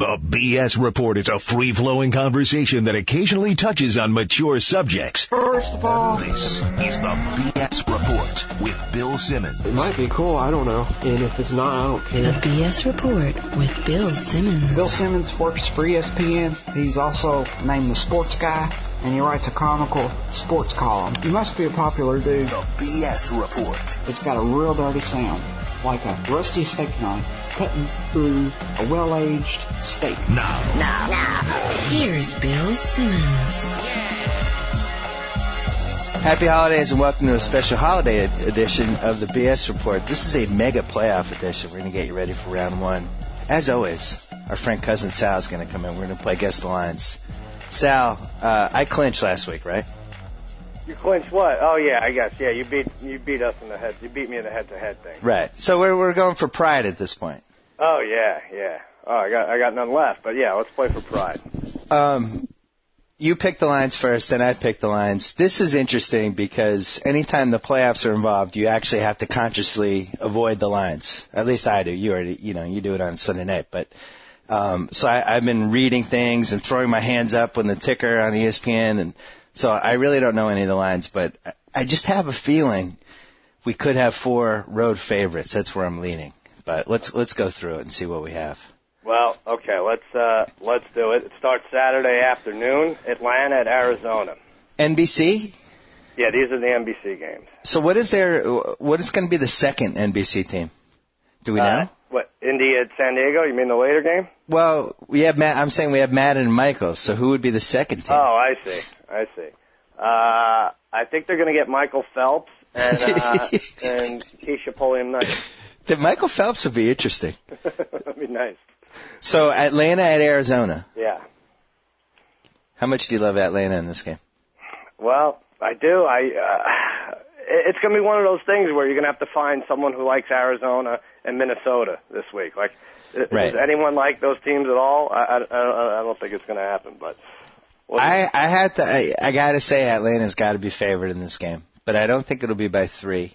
The BS Report is a free-flowing conversation that occasionally touches on mature subjects. First of all, This is the BS Report with Bill Simmons. it might be cool, I don't know. And if it's not, I don't The care. BS Report with Bill Simmons. Bill Simmons works for ESPN. He's also named the sports guy, and he writes a Chronicle sports column. He must be a popular dude. The BS Report. It's got a real dirty sound, like a rusty steak knife cutting through a well-aged steak. Now. Here's Bill Simmons. Happy holidays and welcome to a special holiday edition of the BS Report. This is a mega playoff edition. We're going to get you ready for round one. As always, our friend Cousin Sal is going to come in. We're going to play Guess the Lines. Sal, I clinched last week, right? You clinched what? Oh yeah, I guess. Yeah, you beat us in the head. You beat me in the head-to-head thing. Right. So we're going for pride at this point. Oh yeah. Oh, I got none left. But yeah, let's play for pride. You picked the lines first, then I picked the lines. This is interesting because anytime the playoffs are involved, you actually have to consciously avoid the lines. At least I do. You already, you do it on Sunday night. But so I've been reading things and throwing my hands up on the ticker on ESPN, and so I really don't know any of the lines. But I just have a feeling we could have 4 road favorites. That's where I'm leaning. But let's go through it and see what we have. Well, okay, let's do it. It starts Saturday afternoon. Atlanta at Arizona. NBC? Yeah, these are the NBC games. So what is going to be the second NBC team? Do we know? What, Indy at San Diego? You mean the later game? Well, we have Matt. I'm saying we have Madden and Michael. So who would be the second team? Oh, I see. I think they're going to get Michael Phelps and Keisha Pulliam Knight. That Michael Phelps would be interesting. That'd be nice. So Atlanta at Arizona. Yeah. How much do you love Atlanta in this game? Well, I do. It's going to be one of those things where you're going to have to find someone who likes Arizona and Minnesota this week. Like, Right. Does anyone like those teams at all? I don't think it's going to happen. But I got to say Atlanta's got to be favored in this game, but I don't think it'll be by 3.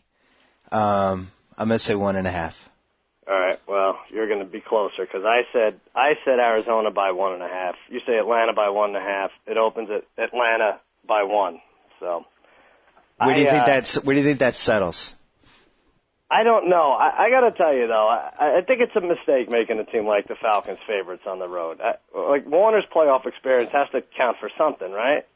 I'm going to say 1.5. All right. Well, you're going to be closer because I said Arizona by 1.5. You say Atlanta by 1.5. It opens at Atlanta by 1. So. Where do you think that settles? I don't know. I got to tell you though, I think it's a mistake making a team like the Falcons favorites on the road. Like Warner's playoff experience has to count for something, right?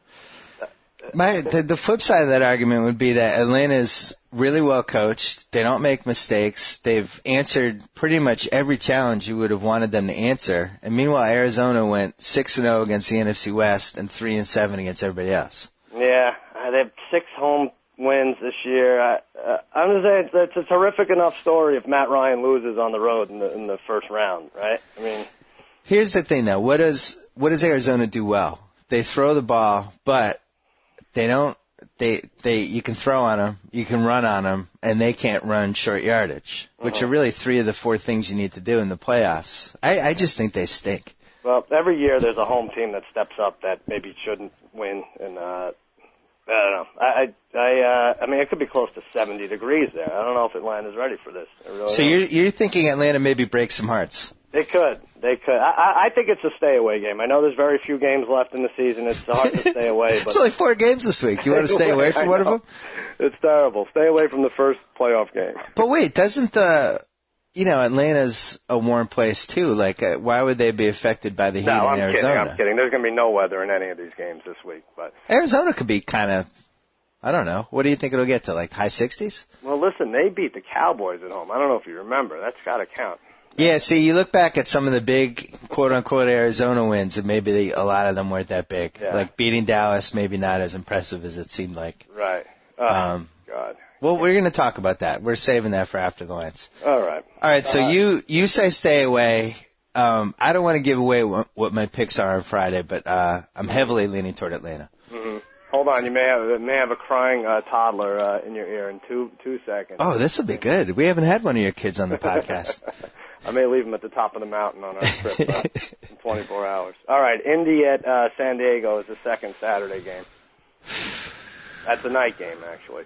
The flip side of that argument would be that Atlanta's really well coached. They don't make mistakes. They've answered pretty much every challenge you would have wanted them to answer. And meanwhile, Arizona went 6-0 against the NFC West and 3-7 against everybody else. Yeah, they have 6 home wins this year. I'm going to say it's a terrific enough story if Matt Ryan loses on the road in the first round, right? I mean, here's the thing though. What does Arizona do well? They throw the ball, but they don't. You can throw on them, you can run on them, and they can't run short yardage, which are really 3 of the 4 things you need to do in the playoffs. I just think they stink. Well, every year there's a home team that steps up that maybe shouldn't win, and I don't know. I mean, it could be close to 70 degrees there. I don't know if Atlanta's ready for this. So you're thinking Atlanta maybe breaks some hearts? They could. I think it's a stay-away game. I know there's very few games left in the season. It's hard to stay away. But it's only 4 games this week. You want to stay away from one of them? It's terrible. Stay away from the first playoff game. But wait, doesn't Atlanta's a warm place too. Like, why would they be affected by the heat in Arizona? I'm kidding. There's going to be no weather in any of these games this week. But Arizona could be kind of, I don't know. What do you think it'll get to, like high 60s? Well, listen, they beat the Cowboys at home. I don't know if you remember. That's got to count. Yeah, see, you look back at some of the big, quote-unquote, Arizona wins, and maybe a lot of them weren't that big. Yeah. Like beating Dallas, maybe not as impressive as it seemed like. Right. God. Well, we're going to talk about that. We're saving that for after the lines. All right. So you say stay away. I don't want to give away what my picks are on Friday, but I'm heavily leaning toward Atlanta. Mm-hmm. Hold on, you may have a crying toddler in your ear in two seconds. Oh, this will be good. We haven't had one of your kids on the podcast. I may leave him at the top of the mountain on our trip in 24 hours. All right, Indy at San Diego is the second Saturday game. That's a night game, actually.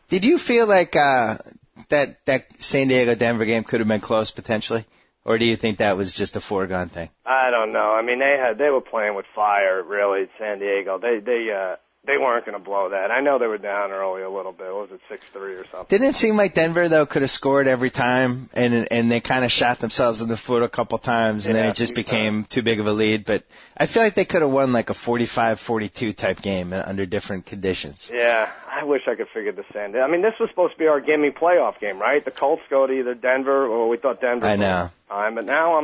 Did you feel like that San Diego-Denver game could have been close potentially? Or do you think that was just a foregone thing? I don't know. I mean, they were playing with fire, really, San Diego. They weren't going to blow that. I know they were down early a little bit. What was it, 6-3 or something? Didn't it seem like Denver, though, could have scored every time, and they kind of shot themselves in the foot a couple times, and then it just became too big of a lead? But I feel like they could have won like a 45-42 type game under different conditions. Yeah, I wish I could figure this in. I mean, this was supposed to be our gimme playoff game, right? The Colts go to either Denver, or we thought Denver. I know. But now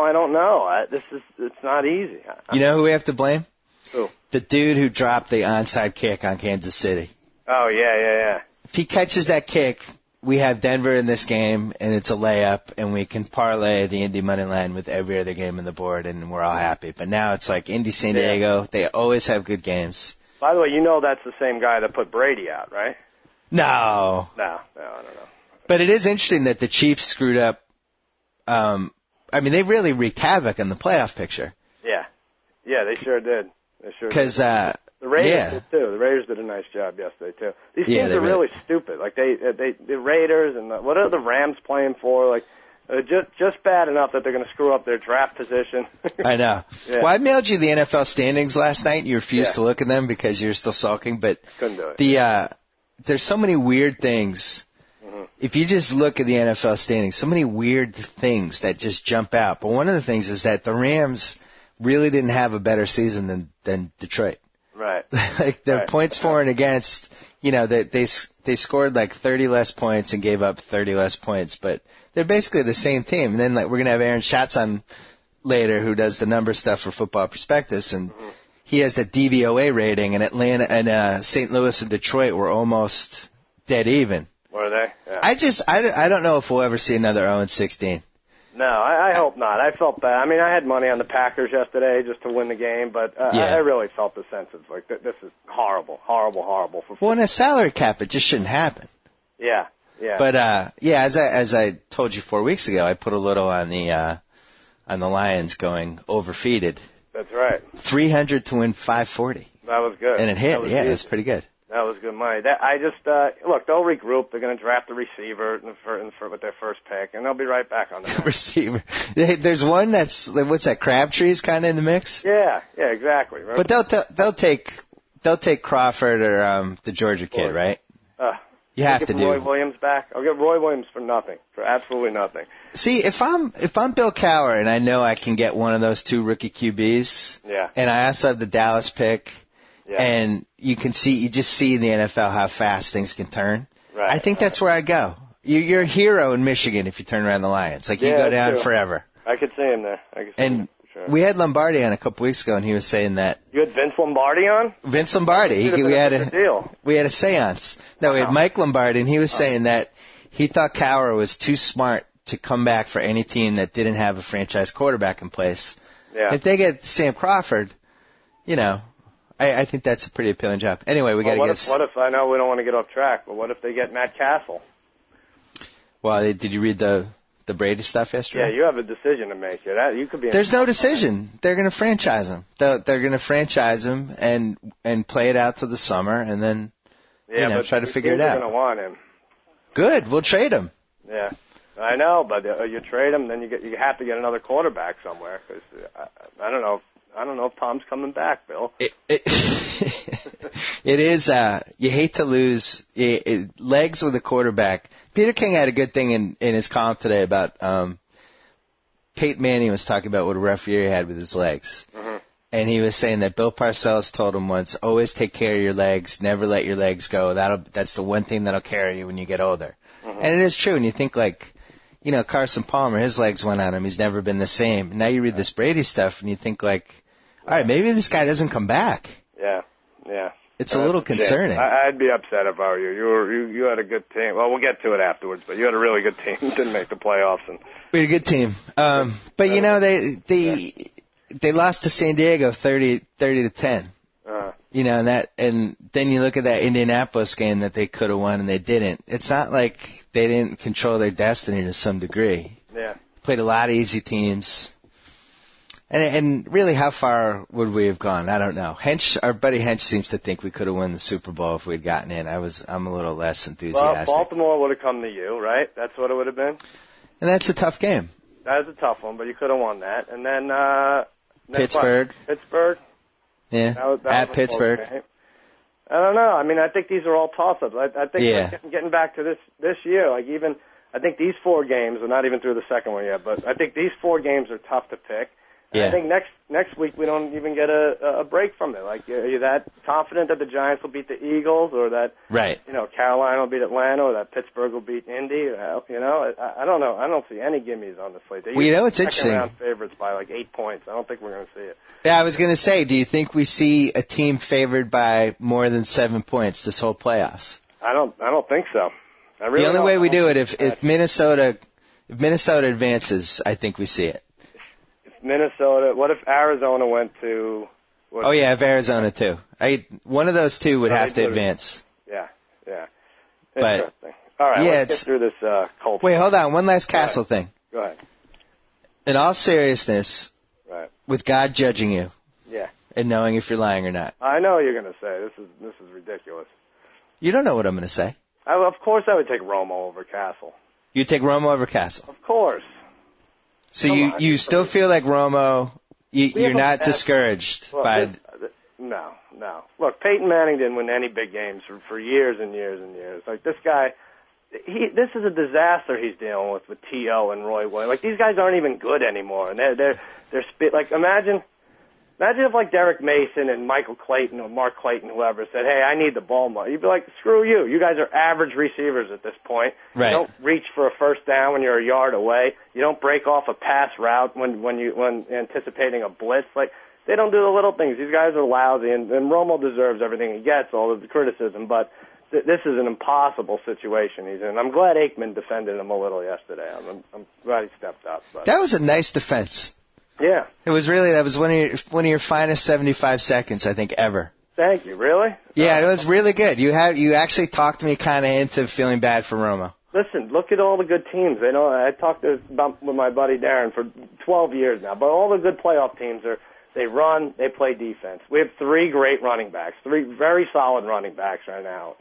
I don't know. It's not easy. You know who we have to blame? Who? The dude who dropped the onside kick on Kansas City. Oh, yeah. If he catches that kick, we have Denver in this game, and it's a layup, and we can parlay the Indy money line with every other game on the board, and we're all happy. But now it's like Indy, San Diego. They always have good games. By the way, you know that's the same guy that put Brady out, right? No. No, I don't know. But it is interesting that the Chiefs screwed up. I mean, they really wreaked havoc in the playoff picture. Yeah, they sure did. Because the Raiders did too. The Raiders did a nice job yesterday too. These teams are really stupid. Like the Raiders and what are the Rams playing for? Like just bad enough that they're going to screw up their draft position. I know. Yeah. Well, I mailed you the NFL standings last night. And you refused to look at them because you're still sulking. But couldn't do it. There's so many weird things. Mm-hmm. If you just look at the NFL standings, so many weird things that just jump out. But one of the things is that the Rams really didn't have a better season than Detroit. Right. Like their points for and against, they scored like 30 less points and gave up 30 less points, but they're basically the same team. And then we're going to have Aaron Schatz on later who does the number stuff for Football Prospectus, and he has the DVOA rating, and Atlanta and St. Louis and Detroit were almost dead even. Were they? Yeah. I don't know if we'll ever see another 0-16. No, I hope not. I felt bad. I mean, I had money on the Packers yesterday just to win the game, but I really felt the sense of, like, this is horrible for football. Well, in a salary cap, it just shouldn't happen. Yeah. But, as I told you 4 weeks ago, I put a little on the Lions going overfeated. That's right. 300 to win 540. That was good. And it hit. It's pretty good. That was good money. Look, they'll regroup. They're going to draft a receiver with their first pick, and they'll be right back on the receiver. There's one that's what's that? Crabtree's kind of in the mix. Yeah, exactly. Right? But they'll take Crawford or the Georgia kid, right? You have to do Roy Williams back. I'll get Roy Williams for nothing, for absolutely nothing. See, if I'm Bill Cowher and I know I can get one of those two rookie QBs, and I also have the Dallas pick. Yeah. And you just see in the NFL how fast things can turn. Right. I think that's where I go. You're a hero in Michigan if you turn around the Lions. Like, you go down forever. I could see him there. We had Lombardi on a couple weeks ago, and he was saying that. You had Vince Lombardi on? Vince Lombardi. We had a seance. No, we had Mike Lombardi, and he was saying that he thought Cowher was too smart to come back for any team that didn't have a franchise quarterback in place. Yeah. If they get Sam Crawford, I think that's a pretty appealing job. Anyway, we got to get. What if I know we don't want to get off track, but what if they get Matt Castle? Well, did you read the Brady stuff yesterday? Yeah, you have a decision to make here. You could be. There's no decision. They're going to franchise him. They're going to franchise him and play it out to the summer, and then try to figure it out. They're going to want him. Good, we'll trade him. Yeah, I know, but you trade him, then you have to get another quarterback somewhere. Because I don't know. I don't know if Tom's coming back, Bill. It is, you hate to lose legs with a quarterback. Peter King had a good thing in his column today about Peyton Manning was talking about what a rough year he had with his legs. Mm-hmm. And he was saying that Bill Parcells told him once, always take care of your legs, never let your legs go. That's the one thing that'll carry you when you get older. Mm-hmm. And it is true. And you think like, Carson Palmer, his legs went on him. He's never been the same. Now you read this Brady stuff and you think like, all right, maybe this guy doesn't come back. Yeah. It's a little concerning. I'd be upset if I were you. You had a good team. Well, we'll get to it afterwards, but you had a really good team. Didn't make the playoffs. We had a good team. But they lost to San Diego 30-10. And then you look at that Indianapolis game that they could have won and they didn't. It's not like they didn't control their destiny to some degree. Yeah. Played a lot of easy teams. And really, how far would we have gone? I don't know. Our buddy Hench seems to think we could have won the Super Bowl if we'd gotten in. I'm a little less enthusiastic. Well, Baltimore would have come to you, right? That's what it would have been. And that's a tough game. That was a tough one, but you could have won that. And then Pittsburgh. Pittsburgh. Yeah. That at was Pittsburgh. I don't know. I mean, I think these are all toss-ups. I think getting back to this year, like even I think these 4 games, we're not even through the second one yet, but I think these 4 games are tough to pick. I think next week we don't even get a break from it. Like, are you that confident that the Giants will beat the Eagles, or that Carolina will beat Atlanta, or that Pittsburgh will beat Indy? I don't know. I don't see any gimmies on the slate. It's interesting. Second-round favorites by like 8 points. I don't think we're going to see it. Yeah, I was going to say, do you think we see a team favored by more than 7 points this whole playoffs? I don't think so. The only way we do it if Minnesota advances, I think we see it. Minnesota. What if Arizona went to? If Arizona too. One of those two would have to advance. Yeah. But interesting. All right, let's get through this Colts. Wait, hold on. One last Castle thing. Go ahead. In all seriousness, with God judging you, and knowing if you're lying or not. I know what you're going to say. This is ridiculous. You don't know what I'm going to say. Of course, I would take Romo over Castle. You take Romo over Castle. Of course. So you still feel like Romo, you're not discouraged by... No. Look, Peyton Manning didn't win any big games for years and years and years. Like, this guy, this is a disaster he's dealing with T.O. and Roy Williams. Like, these guys aren't even good anymore. And they're like, imagine if, like, Derek Mason and Michael Clayton or Mark Clayton, whoever, said, hey, I need the ball more. You'd be like, screw you. You guys are average receivers at this point. Right. You don't reach for a first down when you're a yard away. You don't break off a pass route when anticipating a blitz. Like, they don't do the little things. These guys are lousy, and Romo deserves everything he gets, all of the criticism, but this is an impossible situation he's in. I'm glad Aikman defended him a little yesterday. I'm glad he stepped up. But. That was a nice defense. Yeah. It was really, that was one of your finest 75 seconds, I think, ever. Thank you. Really? Yeah, it was really good. You actually talked me kind of into feeling bad for Romo. Listen, look at all the good teams. I talked about with my buddy Darren for 12 years now, but all the good playoff teams they run, they play defense. We have 3 great running backs, 3 very solid running backs right now.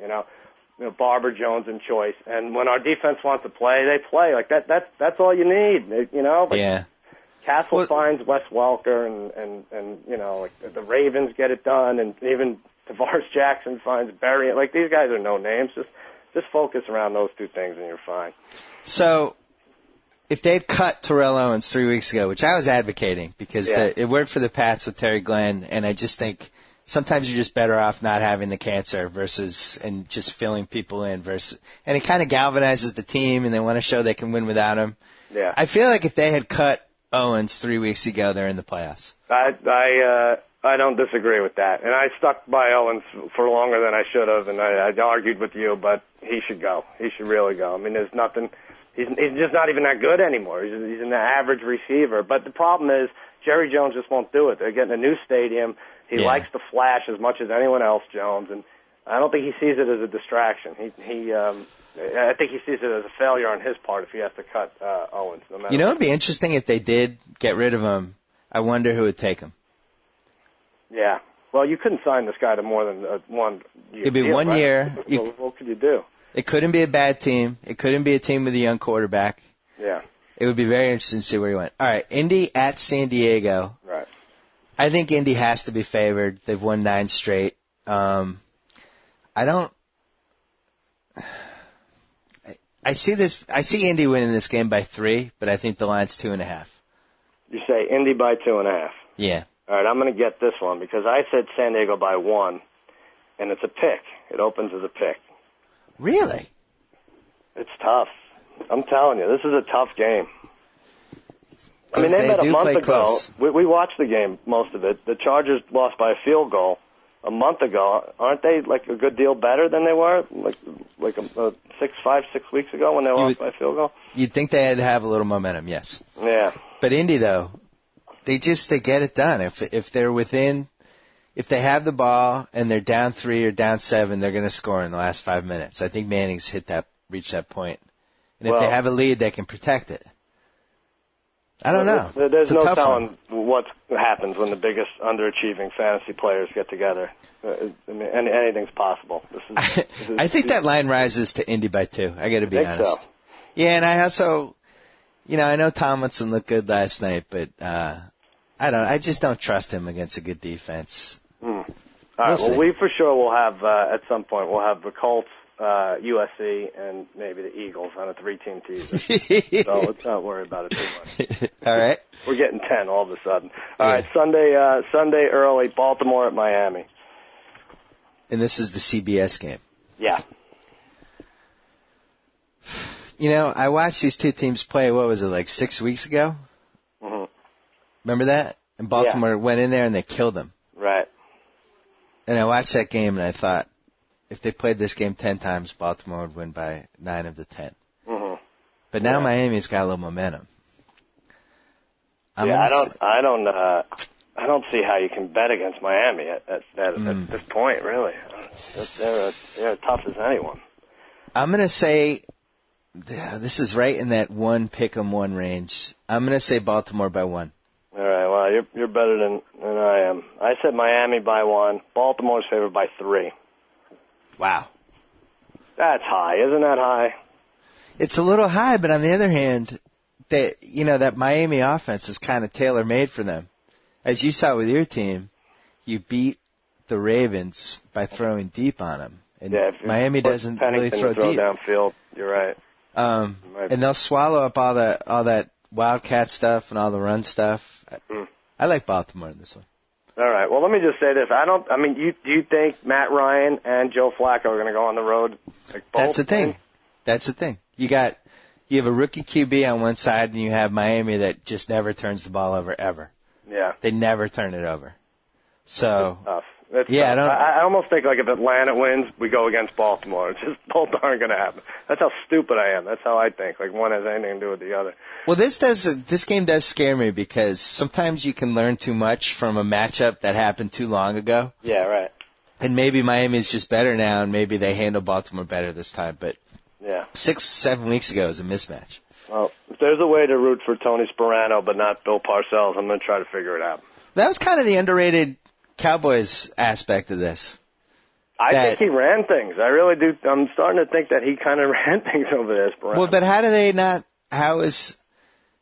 Barber, Jones, and Choice. And when our defense wants to play, they play. Like that's all you need. Yeah. Castle finds Wes Welker, and like the Ravens get it done, and even Tavares Jackson finds Berry. Like, these guys are no names. Just focus around those 2 things, and you're fine. So, if they'd cut Terrell Owens 3 weeks ago, which I was advocating because it worked for the Pats with Terry Glenn, and I just think sometimes you're just better off not having the cancer and just filling people in and it kind of galvanizes the team, and they want to show they can win without him. Yeah. I feel like if they had cut Owens 3 weeks ago, they're in the playoffs. I don't disagree with that, and I stuck by Owens for longer than I should have, and I argued with you, but he should go. He should really go. I mean, there's nothing. He's just not even that good anymore. He's an average receiver. But the problem is Jerry Jones just won't do it. They're getting a new stadium. He likes to flash as much as anyone else, Jones, and I don't think he sees it as a distraction. I think he sees it as a failure on his part if he has to cut Owens. No matter it'd be interesting if they did get rid of him. I wonder who would take him. Yeah. Well, you couldn't sign this guy to more than 1 year. It'd be 1 year. What could you do? It couldn't be a bad team. It couldn't be a team with a young quarterback. Yeah. It would be very interesting to see where he went. All right, Indy at San Diego. Right. I think Indy has to be favored. They've won 9 straight. I see Indy winning this game by 3, but I think the line's 2.5. You say Indy by 2.5? Yeah. All right, I'm going to get this one because I said San Diego by 1, and it's a pick. It opens as a pick. Really? It's tough. I'm telling you, this is a tough game. I mean, they met a month ago. We watched the game, most of it. The Chargers lost by a field goal a month ago. Aren't they like a good deal better than they were like 6 weeks ago when they lost by a field goal? You'd think they had to have a little momentum, yes. Yeah. But Indy, though, they get it done. If they're within, if they have the ball and they're down 3 or down 7, they're going to score in the last 5 minutes. I think Manning's reached that point. And if they have a lead, they can protect it. I don't know. There's no telling what happens when the biggest underachieving fantasy players get together. I mean, anything's possible. I think that line rises to Indy by 2. I got to be honest. So. Yeah, and I also, I know Tomlinson looked good last night, but I just don't trust him against a good defense. All right, well, we for sure will have, at some point, we'll have the Colts, USC, and maybe the Eagles on a 3-team teaser. So let's not worry about it too much. All right. We're getting 10 all of a sudden. All right, Sunday early, Baltimore at Miami. And this is the CBS game. Yeah. I watched these two teams play, what was it, like 6 weeks ago? Mm-hmm. Remember that? And Baltimore went in there and they killed them. Right. And I watched that game and I thought, if they played this game 10 times, Baltimore would win by 9 of the 10. Mm-hmm. But now Miami's got a little momentum. I don't see how you can bet against Miami at this point, really. They're tough as anyone. I'm going to say, this is right in that 1 pick 'em 1 range. I'm going to say Baltimore by 1. All right, well, you're better than I am. I said Miami by 1. Baltimore's favored by 3. Wow. That's high. Isn't that high? It's a little high, but on the other hand, that Miami offense is kind of tailor-made for them. As you saw with your team, you beat the Ravens by throwing deep on them. And Miami doesn't really throw deep. Downfield, you're right. And they'll swallow up all that Wildcat stuff and all the run stuff. I like Baltimore in this one. All right. Well, let me just say this. Do you think Matt Ryan and Joe Flacco are going to go on the road? Like both? That's the thing. You have a rookie QB on one side, and you have Miami that just never turns the ball over ever. Yeah. They never turn it over. So. That's tough. I almost think like if Atlanta wins, we go against Baltimore. It's just both aren't going to happen. That's how stupid I am. That's how I think. Like one has anything to do with the other. Well, this game does scare me because sometimes you can learn too much from a matchup that happened too long ago. Yeah, right. And maybe Miami's just better now, and maybe they handle Baltimore better this time. But 6-7 weeks ago was a mismatch. Well, if there's a way to root for Tony Sparano but not Bill Parcells, I'm going to try to figure it out. That was kind of the underrated Cowboys aspect of this. I think he ran things. I really do. I'm starting to think that he kind of ran things over there, Sparano. Well, but how do they not? How is,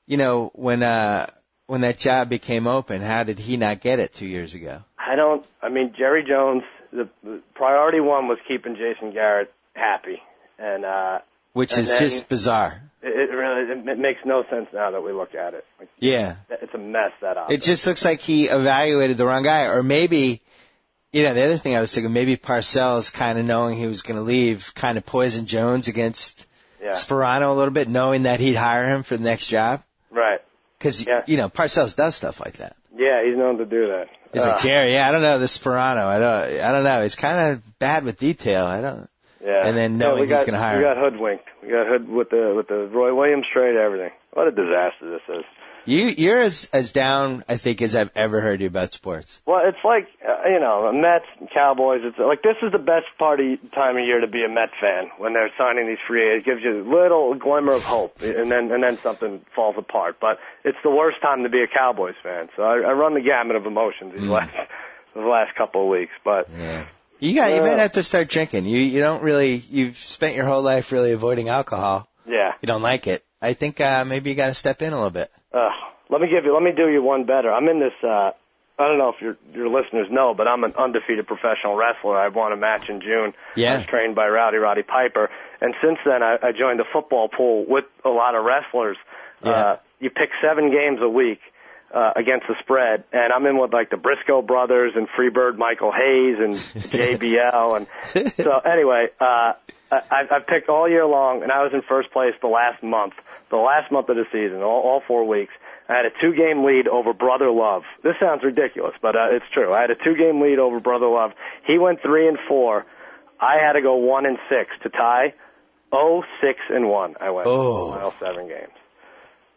when that job became open, how did he not get it 2 years ago? Jerry Jones. The priority one was keeping Jason Garrett happy, and which is just bizarre. It makes no sense now that we look at it. It's a mess, that offense. It just looks like he evaluated the wrong guy. Or maybe, the other thing I was thinking, maybe Parcells, kind of knowing he was going to leave, kind of poisoned Jones against Sparano a little bit, knowing that he'd hire him for the next job. Right. Because, Parcells does stuff like that. Yeah, he's known to do that. He's like, Jerry, I don't know, this Sparano. I don't know. He's kind of bad with detail. Yeah. And then knowing he's going to hire him. We got hoodwinked. We got hood with the Roy Williams trade, everything. What a disaster this is. You're as down, I think, as I've ever heard you about sports. Well, it's like, Mets, Cowboys. It's like this is the best time of year to be a Met fan when they're signing these free agents. It gives you a little glimmer of hope, and then something falls apart. But it's the worst time to be a Cowboys fan. So I run the gamut of emotions these last couple of weeks. But you might have to start drinking. You've spent your whole life really avoiding alcohol. Yeah. You don't like it. I think maybe you got to step in a little bit. Let me do you one better. I'm in this. I don't know if your listeners know, but I'm an undefeated professional wrestler. I won a match in June. Yeah. I was trained by Roddy Piper, and since then I joined a football pool with a lot of wrestlers. Yeah. You pick 7 games a week against the spread, and I'm in with like the Briscoe brothers and Freebird Michael Hayes and JBL, and so anyway, I've picked all year long, and I was in first place the last month of the season, all 4 weeks. I had a 2-game lead over Brother Love. This sounds ridiculous, but it's true. I had a 2-game lead over Brother Love. He went 3-4. I had to go 1-6 to tie. 0-6-1. I went all 7 games.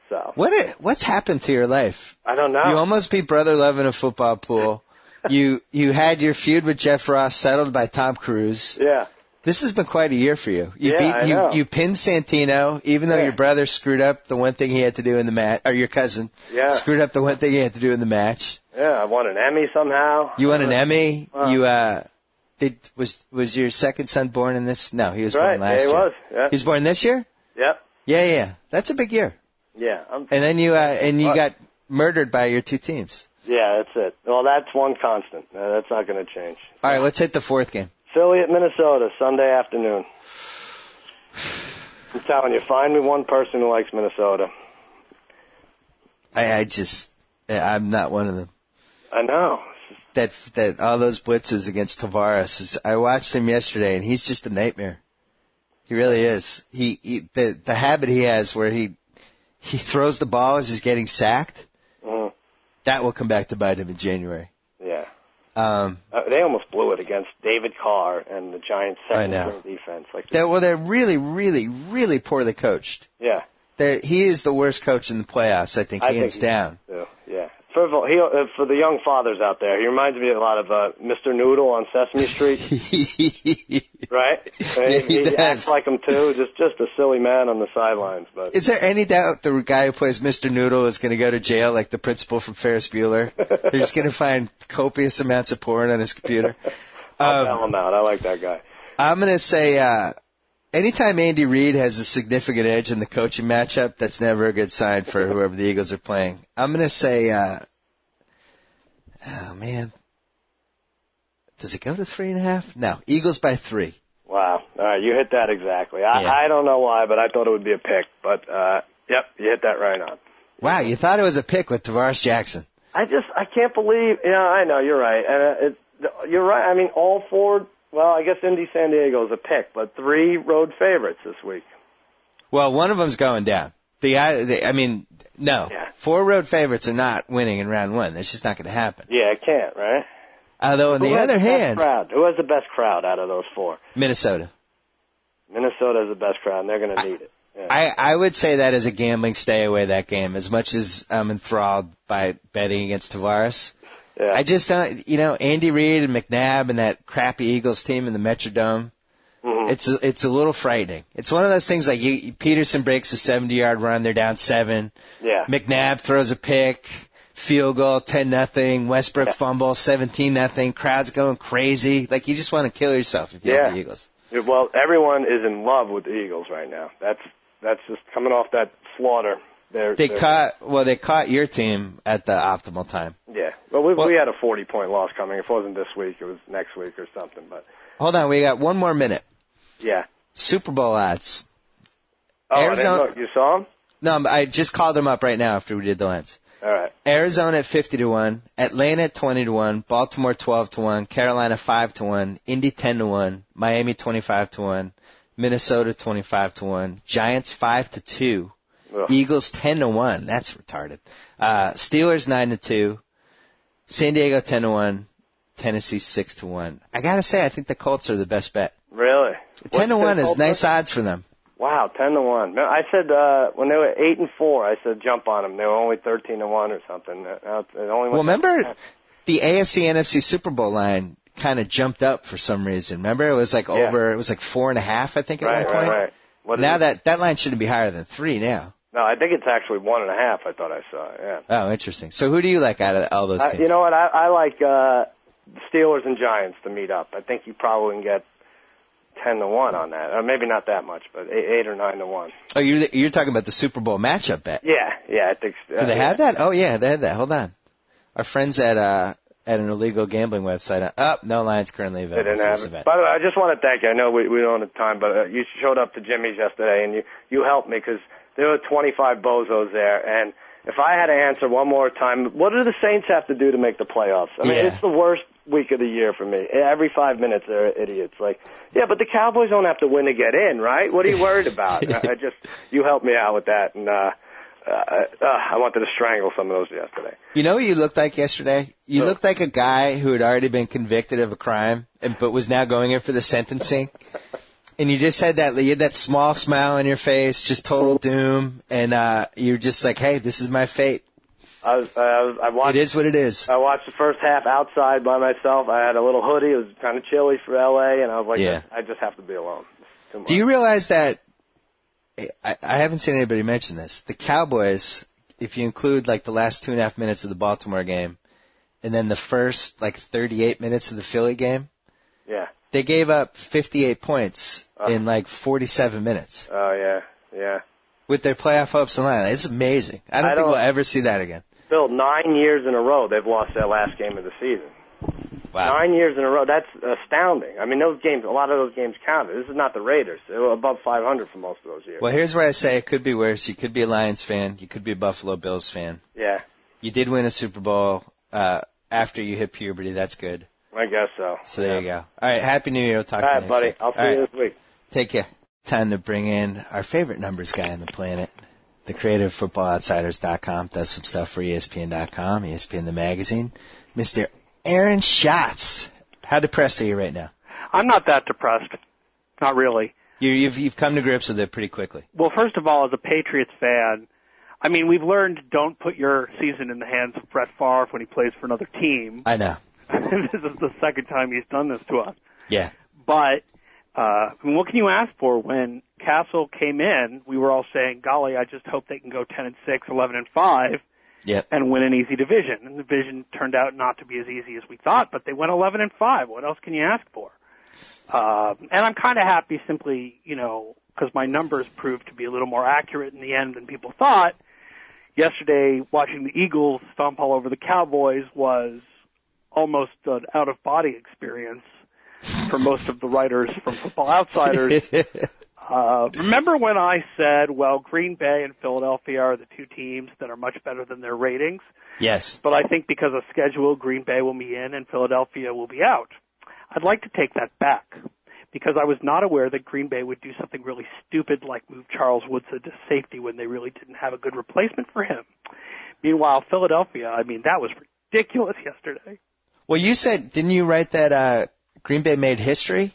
So what's happened to your life? I don't know. You almost beat Brother Love in a football pool. You had your feud with Jeff Ross settled by Tom Cruise. Yeah. This has been quite a year for you. I know. You pinned Santino, even though your brother screwed up the one thing he had to do in the match, or your cousin screwed up the one thing he had to do in the match. Yeah, I won an Emmy somehow. You won an Emmy. Wow. Was your second son born in this? No, he was born last year. He was. Yeah. He was born this year? Yep. Yeah. That's a big year. Yeah. And then you got murdered by your two teams. Yeah, that's it. Well, that's one constant. That's not going to change. All right, let's hit the fourth game. Philly at Minnesota, Sunday afternoon. I'm telling you, find me one person who likes Minnesota. I'm not one of them. I know. That all those blitzes against Tavares, I watched him yesterday, and he's just a nightmare. He really is. The habit he has where he throws the ball as he's getting sacked, that will come back to bite him in January. Yeah. They almost blew it against David Carr and the Giants' second-string defense. They're really, really, really poorly coached. Yeah. He is the worst coach in the playoffs, I think, hands down. Yeah. First of all, for the young fathers out there, he reminds me a lot of Mr. Noodle on Sesame Street. Right? He acts like him, too. Just a silly man on the sidelines. But is there any doubt the guy who plays Mr. Noodle is going to go to jail like the principal from Ferris Bueller? They're just going to find copious amounts of porn on his computer. I'll tell him out. I like that guy. I'm going to say anytime Andy Reid has a significant edge in the coaching matchup, that's never a good sign for whoever the Eagles are playing. I'm going to say, does it go to 3.5? No, Eagles by 3. Wow. All right, you hit that exactly. I don't know why, but I thought it would be a pick. But, yep, you hit that right on. Wow, you thought it was a pick with Tavares Jackson. I can't believe, I know, you're right. And you're right. I mean, all four, well, I guess Indy San Diego is a pick, but 3 road favorites this week. Well, one of them's going down. No. Yeah. 4 road favorites are not winning in round 1. That's just not going to happen. Yeah, it can't, right? Although, on the other hand... Who has the best crowd out of those 4? Minnesota. Minnesota has the best crowd, and they're going to need it. Yeah. I would say that as a gambling stay away that game, as much as I'm enthralled by betting against Tavares. Yeah. I just don't, Andy Reid and McNabb and that crappy Eagles team in the Metrodome, it's a little frightening. It's one of those things like Peterson breaks a 70-yard run, they're down 7. Yeah. McNabb throws a pick, field goal, 10-0, Westbrook fumble, 17-0, crowd's going crazy. Like, you just want to kill yourself if you're the Eagles. Well, everyone is in love with the Eagles right now. That's just coming off that slaughter. They caught your team at the optimal time. Yeah. Well, we had a 40-point loss coming. It wasn't this week. It was next week or something. But hold on. We got one more minute. Yeah. Super Bowl odds. Oh, Arizona. I didn't look. You saw them? No, I just called them up right now after we did the lines. All right. Arizona at 50-1, Atlanta at 20-1, Baltimore 12-1, Carolina 5-1, Indy 10-1, Miami 25-1, Minnesota 25-1, Giants 5-2. Ugh. Eagles 10-1. That's retarded. Steelers 9-2. San Diego 10-1. Tennessee 6-1. I gotta say, I think the Colts are the best bet. Really? 10-1 is nice odds for them. Wow, 10-1. I said when they were 8-4, I said jump on them. They were only 13-1 or something. Remember the AFC NFC Super Bowl line kind of jumped up for some reason. Remember, it was like over. It was like 4.5, I think, at one point. Right. Now that line shouldn't be higher than 3 now. No, I think it's actually 1.5. I thought I saw. Yeah. Oh, interesting. So who do you like out of all those teams? You know what? I like Steelers and Giants to meet up. I think you probably can get 10-1 on that, or maybe not that much, but 8 or 9-1. Oh, you're talking about the Super Bowl matchup bet? Yeah, I think. Do they have that? Oh yeah, they had that. Hold on, our friends at an illegal gambling website. No lines currently available. They didn't have it. By the way, I just want to thank you. I know we don't have time, but you showed up to Jimmy's yesterday, and you helped me because there were 25 bozos there, and if I had to answer one more time, what do the Saints have to do to make the playoffs? I mean, it's the worst week of the year for me. Every 5 minutes, they're idiots. Like, but the Cowboys don't have to win to get in, right? What are you worried about? You helped me out with that, and I wanted to strangle some of those yesterday. You know what you looked like yesterday? You looked like a guy who had already been convicted of a crime, but was now going in for the sentencing. And you just had that small smile on your face, just total doom, and you're just like, hey, this is my fate. I watched, it is what it is. I watched the first half outside by myself. I had a little hoodie. It was kind of chilly for L.A., and I was like, I just have to be alone. Do you realize that, I haven't seen anybody mention this, the Cowboys, if you include like the last 2.5 minutes of the Baltimore game, and then the first 38 minutes of the Philly game, they gave up 58 points in 47 minutes. Oh, yeah. with their playoff hopes on the line. It's amazing. I don't think we'll ever see that again. Bill, 9 years in a row they've lost that last game of the season. Wow. 9 years in a row. That's astounding. I mean, those games, a lot of those games counted. This is not the Raiders. They were above 500 for most of those years. Well, here's where I say it could be worse. You could be a Lions fan. You could be a Buffalo Bills fan. Yeah. You did win a Super Bowl after you hit puberty. That's good. I guess so. So there you go. All right. Happy New Year. We'll talk to you next buddy. week. I'll see you this week. Take care. Time to bring in our favorite numbers guy on the planet, the creator of FootballOutsiders.com, does some stuff for ESPN.com, ESPN the magazine, Mr. Aaron Schatz. How depressed are you right now? I'm not that depressed. Not really. You've come to grips with it pretty quickly. Well, first of all, as a Patriots fan, I mean, we've learned don't put your season in the hands of Brett Favre when he plays for another team. I know. This is the second time he's done this to us. Yeah. But I mean, what can you ask for? When Castle came in, we were all saying, golly, I just hope they can go 10-6, 11-5, yep, and win an easy division. And the division turned out not to be as easy as we thought, but they went 11-5. What else can you ask for? And I'm kind of happy simply, because my numbers proved to be a little more accurate in the end than people thought. Yesterday, watching the Eagles stomp all over the Cowboys was almost an out-of-body experience for most of the writers from Football Outsiders. Remember when I said, well, Green Bay and Philadelphia are the two teams that are much better than their ratings? Yes. But I think because of schedule, Green Bay will be in and Philadelphia will be out. I'd like to take that back because I was not aware that Green Bay would do something really stupid like move Charles Woodson to safety when they really didn't have a good replacement for him. Meanwhile, Philadelphia, I mean, that was ridiculous yesterday. Well, you said, didn't you write that Green Bay made history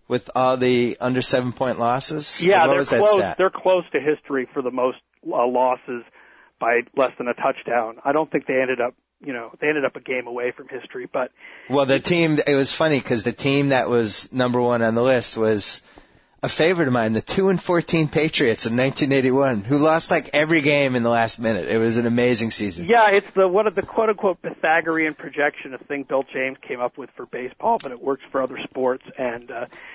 with all the under 7-point losses? Yeah, they're close to history for the most losses by less than a touchdown. I don't think they ended up a game away from history, but. Well, it was funny because the team that was number one on the list was a favorite of mine, the 2-14 Patriots in 1981, who lost like every game in the last minute. It was an amazing season. Yeah, it's the quote-unquote Pythagorean projection, a thing Bill James came up with for baseball, but it works for other sports. And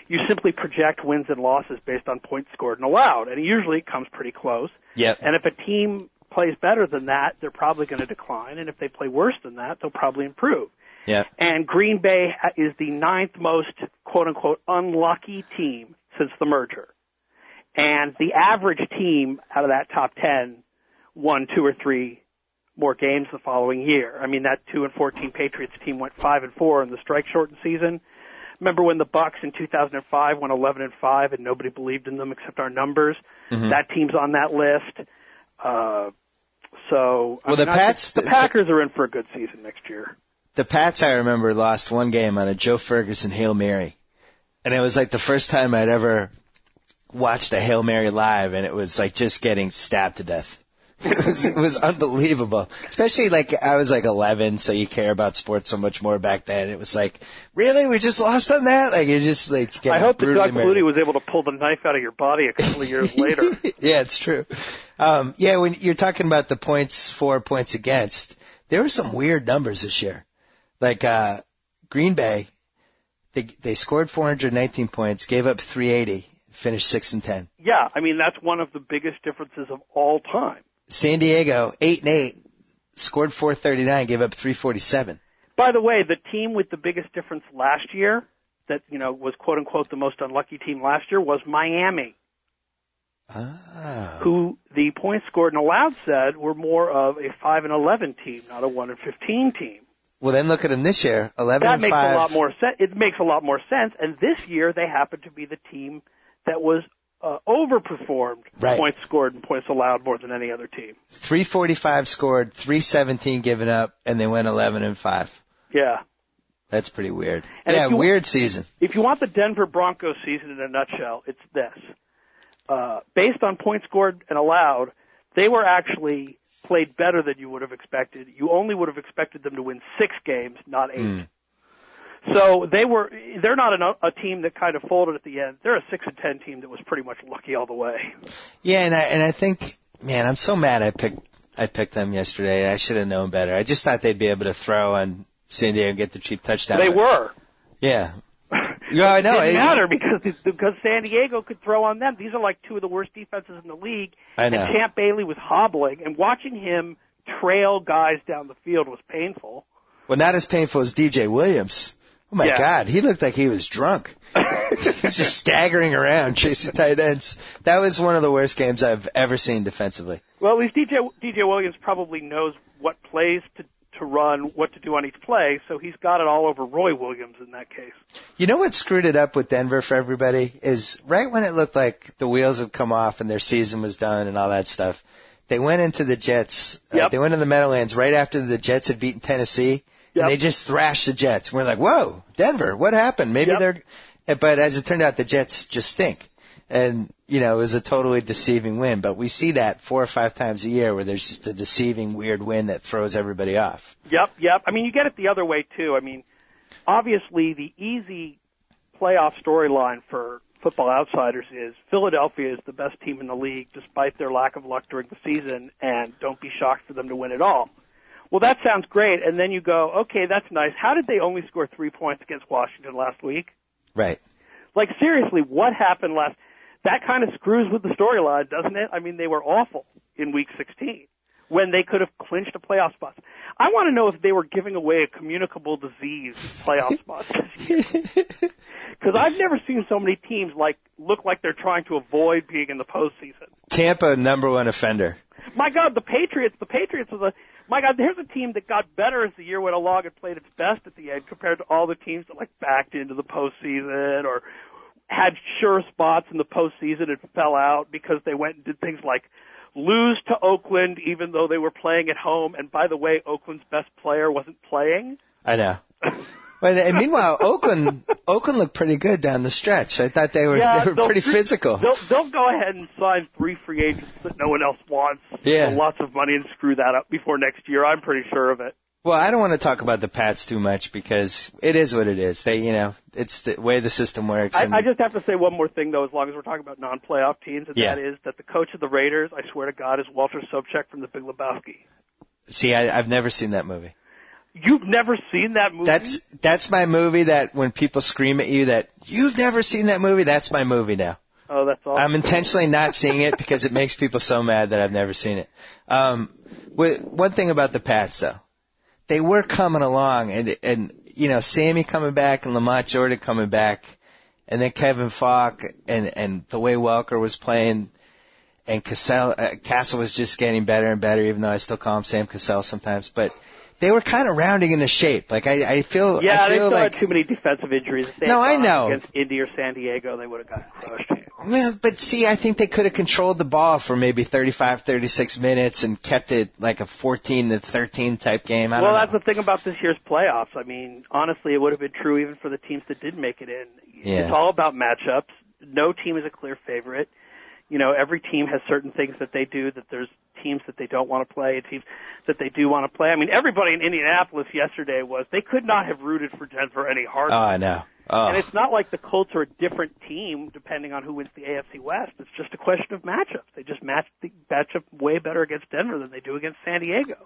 you simply project wins and losses based on points scored and allowed, and usually it comes pretty close. Yep. And if a team plays better than that, they're probably going to decline, and if they play worse than that, they'll probably improve. Yeah. And Green Bay is the 9th most quote-unquote unlucky team since the merger. And the average team out of that top 10 won 2 or 3 more games the following year. I mean, that 2-14 Patriots team went 5-4 in the strike-shortened season. Remember when the Bucks in 2005 went 11-5 and nobody believed in them except our numbers? Mm-hmm. That team's on that list. The Packers are in for a good season next year. The Pats, I remember, lost one game on a Joe Ferguson Hail Mary. And it was like the first time I'd ever watched a Hail Mary live, and it was like just getting stabbed to death. It was unbelievable. Especially like I was like 11, so you care about sports so much more back then. It was like, really? We just lost on that? Like you just like getting I hope that Doug murdered. Flutie was able to pull the knife out of your body a couple of years later. Yeah, it's true. When you're talking about the points for, points against, there were some weird numbers this year. Like Green Bay, they scored 419 points, gave up 380, finished 6-10. Yeah, I mean that's one of the biggest differences of all time. San Diego, 8-8, scored 439, gave up 347. By the way, the team with the biggest difference last year, that was quote unquote the most unlucky team last year, was Miami. Who the points scored and allowed said were more of a 5-11 team, not a 1-15 team. Well, then look at them this year, 11-5. That makes a lot more sense. It makes a lot more sense. And this year they happen to be the team that was overperformed points scored and points allowed more than any other team. 345 scored, 317 given up, and they went 11-5. Yeah. That's pretty weird. And weird season. If you want the Denver Broncos season in a nutshell, it's this. Based on points scored and allowed, they were actually played better than you would have expected. You only would have expected them to win 6 games, not 8. So they're not a team that kind of folded at the end. They're a 6-10 team that was pretty much lucky all the way. Yeah, and I think, man, I'm so mad I picked them yesterday. I should have known better. I just thought they'd be able to throw on San Diego and get the cheap touchdown. They were. Yeah. Yeah, I know. It didn't matter because San Diego could throw on them. These are like two of the worst defenses in the league. I know. And Champ Bailey was hobbling, and watching him trail guys down the field was painful. Well, not as painful as DJ Williams. Oh, my God. He looked like he was drunk. He's just staggering around chasing tight ends. That was one of the worst games I've ever seen defensively. Well, at least DJ Williams probably knows what plays to run, what to do on each play, so he's got it all over Roy Williams in that case. You know what screwed it up with Denver for everybody is right when it looked like the wheels had come off and their season was done and all that stuff, they went into the Jets. They went in the Meadowlands right after the Jets had beaten Tennessee, and they just thrashed the Jets. We're like, whoa, Denver, what happened? Maybe they're – but as it turned out, the Jets just stink. And, you know, it was a totally deceiving win. But we see that 4 or 5 times a year where there's just a deceiving, weird win that throws everybody off. Yep. I mean, you get it the other way, too. I mean, obviously the easy playoff storyline for Football Outsiders is Philadelphia is the best team in the league despite their lack of luck during the season, and don't be shocked for them to win it all. Well, that sounds great. And then you go, okay, that's nice. How did they only score 3 points against Washington last week? Right. Like, seriously, what happened last – that kind of screws with the storyline, doesn't it? I mean, they were awful in Week 16 when they could have clinched a playoff spot. I want to know if they were giving away a communicable disease playoff spot this year. Because I've never seen so many teams look like they're trying to avoid being in the postseason. Tampa, number one offender. My God, the Patriots was my God, there's a team that got better as the year went along and played its best at the end compared to all the teams that backed into the postseason or had sure spots in the postseason and fell out because they went and did things like lose to Oakland even though they were playing at home. And by the way, Oakland's best player wasn't playing. I know. And meanwhile, Oakland looked pretty good down the stretch. I thought they were pretty physical. They'll go ahead and sign 3 free agents that no one else wants for lots of money and screw that up before next year. I'm pretty sure of it. Well, I don't want to talk about the Pats too much because it is what it is. It's the way the system works. I just have to say one more thing, though, as long as we're talking about non-playoff teams, and that is that the coach of the Raiders, I swear to God, is Walter Sobchak from The Big Lebowski. See, I've never seen that movie. You've never seen that movie? That's my movie that when people scream at you that you've never seen that movie, that's my movie now. Oh, that's awesome. I'm intentionally not seeing it because it makes people so mad that I've never seen it. One thing about the Pats, though. They were coming along, and Sammy coming back and Lamont Jordan coming back, and then Kevin Falk and the way Welker was playing, and Castle was just getting better and better, even though I still call him Sam Cassell sometimes. But they were kind of rounding into shape. Like I feel they still had too many defensive injuries. I know. Against Indy or San Diego, they would have gotten crushed. Well, but see, I think they could have controlled the ball for maybe 35, 36 minutes and kept it like a 14-13 type game. I don't know. That's the thing about this year's playoffs. I mean, honestly, it would have been true even for the teams that did make it in. Yeah. It's all about matchups. No team is a clear favorite. Every team has certain things that they do, that there's teams that they don't want to play, teams that they do want to play. I mean, everybody in Indianapolis yesterday they could not have rooted for Denver any harder. Oh, I know. Oh. And it's not like the Colts are a different team depending on who wins the AFC West. It's just a question of matchups. They just match up way better against Denver than they do against San Diego.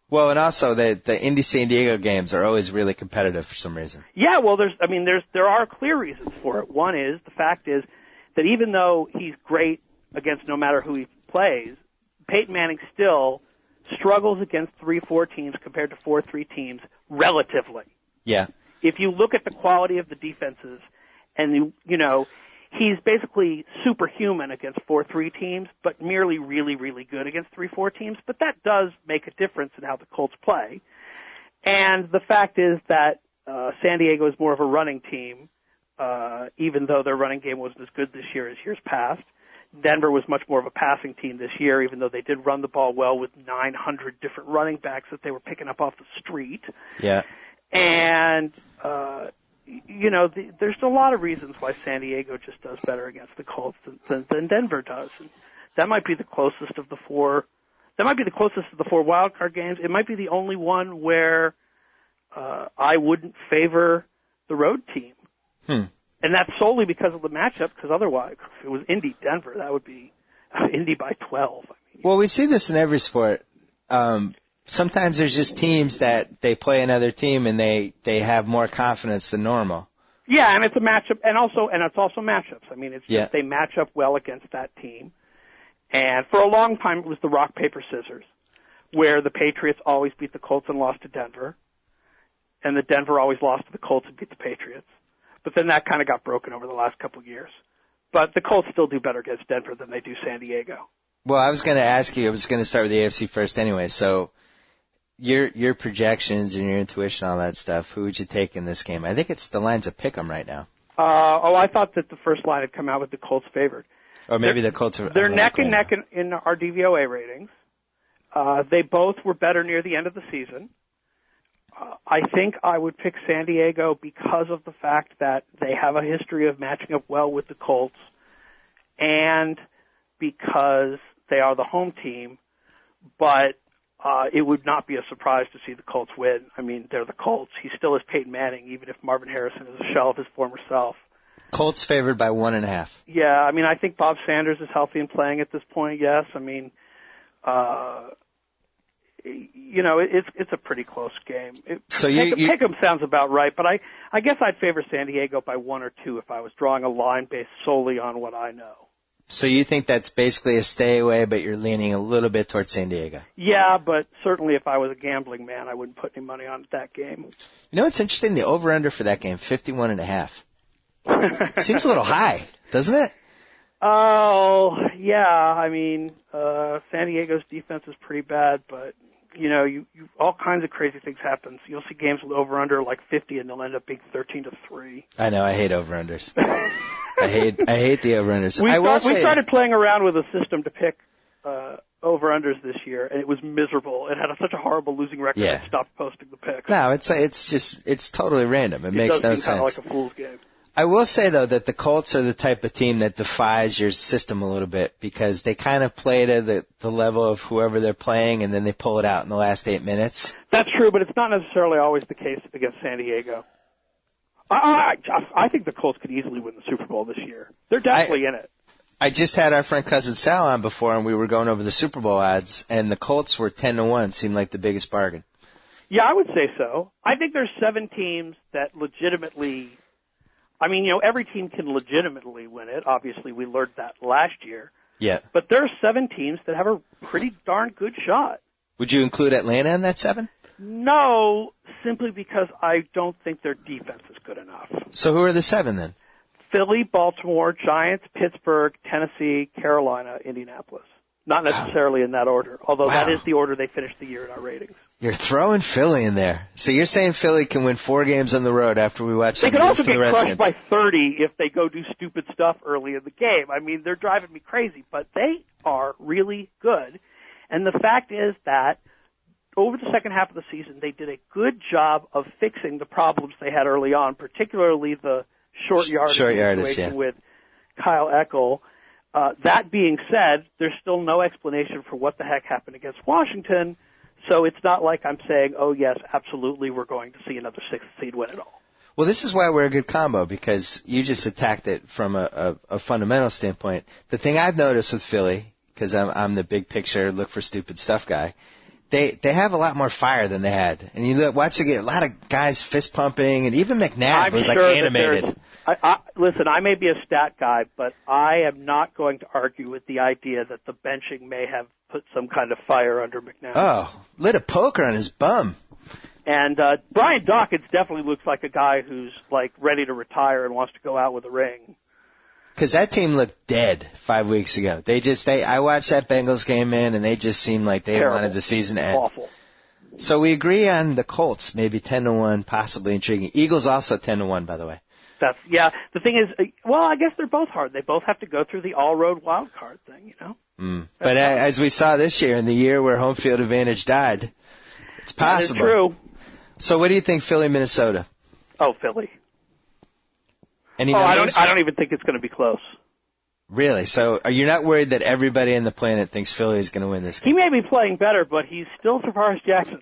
Well, and also the Indy-San Diego games are always really competitive for some reason. Yeah, well, there are clear reasons for it. One is, the fact is that even though he's great against no matter who he plays, Peyton Manning still struggles against 3-4 teams compared to 4-3 teams relatively. Yeah. If you look at the quality of the defenses and, he's basically superhuman against 4-3 teams, but merely really, really good against 3-4 teams. But that does make a difference in how the Colts play. And the fact is that San Diego is more of a running team, even though their running game wasn't as good this year as years past. Denver was much more of a passing team this year, even though they did run the ball well with 900 different running backs that they were picking up off the street. Yeah. And, there's a lot of reasons why San Diego just does better against the Colts than Denver does. And that might be the closest of the four. That might be the closest of the 4 wildcard games. It might be the only one where I wouldn't favor the road team. And that's solely because of the matchup, because otherwise, if it was Indy-Denver, that would be Indy by 12. Well, we see this in every sport. Sometimes there's just teams that they play another team and they have more confidence than normal. Yeah, and it's a matchup, and it's also matchups. I mean, it's just they match up well against that team. And for a long time, it was the rock, paper, scissors, where the Patriots always beat the Colts and lost to Denver, and the Denver always lost to the Colts and beat the Patriots. But then that kind of got broken over the last couple of years. But the Colts still do better against Denver than they do San Diego. Well, I was going to ask you, I was going to start with the AFC first anyway, so your projections and your intuition, all that stuff, who would you take in this game? I think it's the line's a pick 'em right now. I thought that the first line had come out with the Colts favored. Or maybe the Colts are... They're neck and neck in our DVOA ratings. They both were better near the end of the season. I think I would pick San Diego because of the fact that they have a history of matching up well with the Colts and because they are the home team, but it would not be a surprise to see the Colts win. I mean, they're the Colts. He still is Peyton Manning, even if Marvin Harrison is a shell of his former self. Colts favored by 1.5. Yeah, I mean, I think Bob Sanders is healthy and playing at this point, yes. I mean, it's a pretty close game. Pick 'em sounds about right, but I guess I'd favor San Diego by 1 or 2 if I was drawing a line based solely on what I know. So you think that's basically a stay away, but you're leaning a little bit towards San Diego? Yeah, but certainly if I was a gambling man, I wouldn't put any money on that game. You know what's interesting? The over-under for that game, 51.5. Seems a little high, doesn't it? Oh, yeah. I mean, San Diego's defense is pretty bad, but you all kinds of crazy things happen. So you'll see games with over/under like 50, and they'll end up being 13-3. I know. I hate over/unders. I hate the over/unders. We started playing around with a system to pick over/unders this year, and it was miserable. It had such a horrible losing record. I stopped posting the picks. No, it's totally random. It makes no sense. Kind of like a fool's game. I will say, though, that the Colts are the type of team that defies your system a little bit because they kind of play to the level of whoever they're playing, and then they pull it out in the last 8 minutes. That's true, but it's not necessarily always the case against San Diego. I think the Colts could easily win the Super Bowl this year. They're definitely in it. I just had our friend Cousin Sal on before, and we were going over the Super Bowl odds, and the Colts were 10-1, seemed like the biggest bargain. Yeah, I would say so. I think there's 7 teams that legitimately... I mean, every team can legitimately win it. Obviously, we learned that last year. Yeah. But there are 7 teams that have a pretty darn good shot. Would you include Atlanta in that 7? No, simply because I don't think their defense is good enough. So who are the 7 then? Philly, Baltimore, Giants, Pittsburgh, Tennessee, Carolina, Indianapolis. Not necessarily in that order, although that is the order they finished the year in our ratings. You're throwing Philly in there. So you're saying Philly can win 4 games on the road after we watch them. They could also get crushed by 30 30 if they go do stupid stuff early in the game. I mean, they're driving me crazy, but they are really good. And the fact is that over the second half of the season, they did a good job of fixing the problems they had early on, particularly the short yardage situation with Kyle Eckel. That being said, there's still no explanation for what the heck happened against Washington, so it's not like I'm saying, oh, yes, absolutely, we're going to see another 6th seed win it all. Well, this is why we're a good combo, because you just attacked it from a fundamental standpoint. The thing I've noticed with Philly, because I'm the big picture, look for stupid stuff guy, they have a lot more fire than they had. And you watch a lot of guys fist pumping, and even McNabb was like animated. Listen, I may be a stat guy, but I am not going to argue with the idea that the benching may have put some kind of fire under McNabb. Oh, lit a poker on his bum. And Brian Dawkins definitely looks like a guy who's like ready to retire and wants to go out with a ring. Because that team looked dead 5 weeks ago. I watched that Bengals game, man, and they just seemed like they wanted the season to end. Awful. So we agree on the Colts, maybe 10-1, possibly intriguing. Eagles also 10-1, by the way. The thing is, I guess they're both hard. They both have to go through the all-road wild card thing, But as we saw this year, in the year where home field advantage died, it's possible. That is true. So what do you think, Philly, Minnesota? Oh, Philly. Any numbers? I don't even think it's going to be close. Really? So you're not worried that everybody on the planet thinks Philly is going to win this game? He may be playing better, but he's still Tavares Jackson.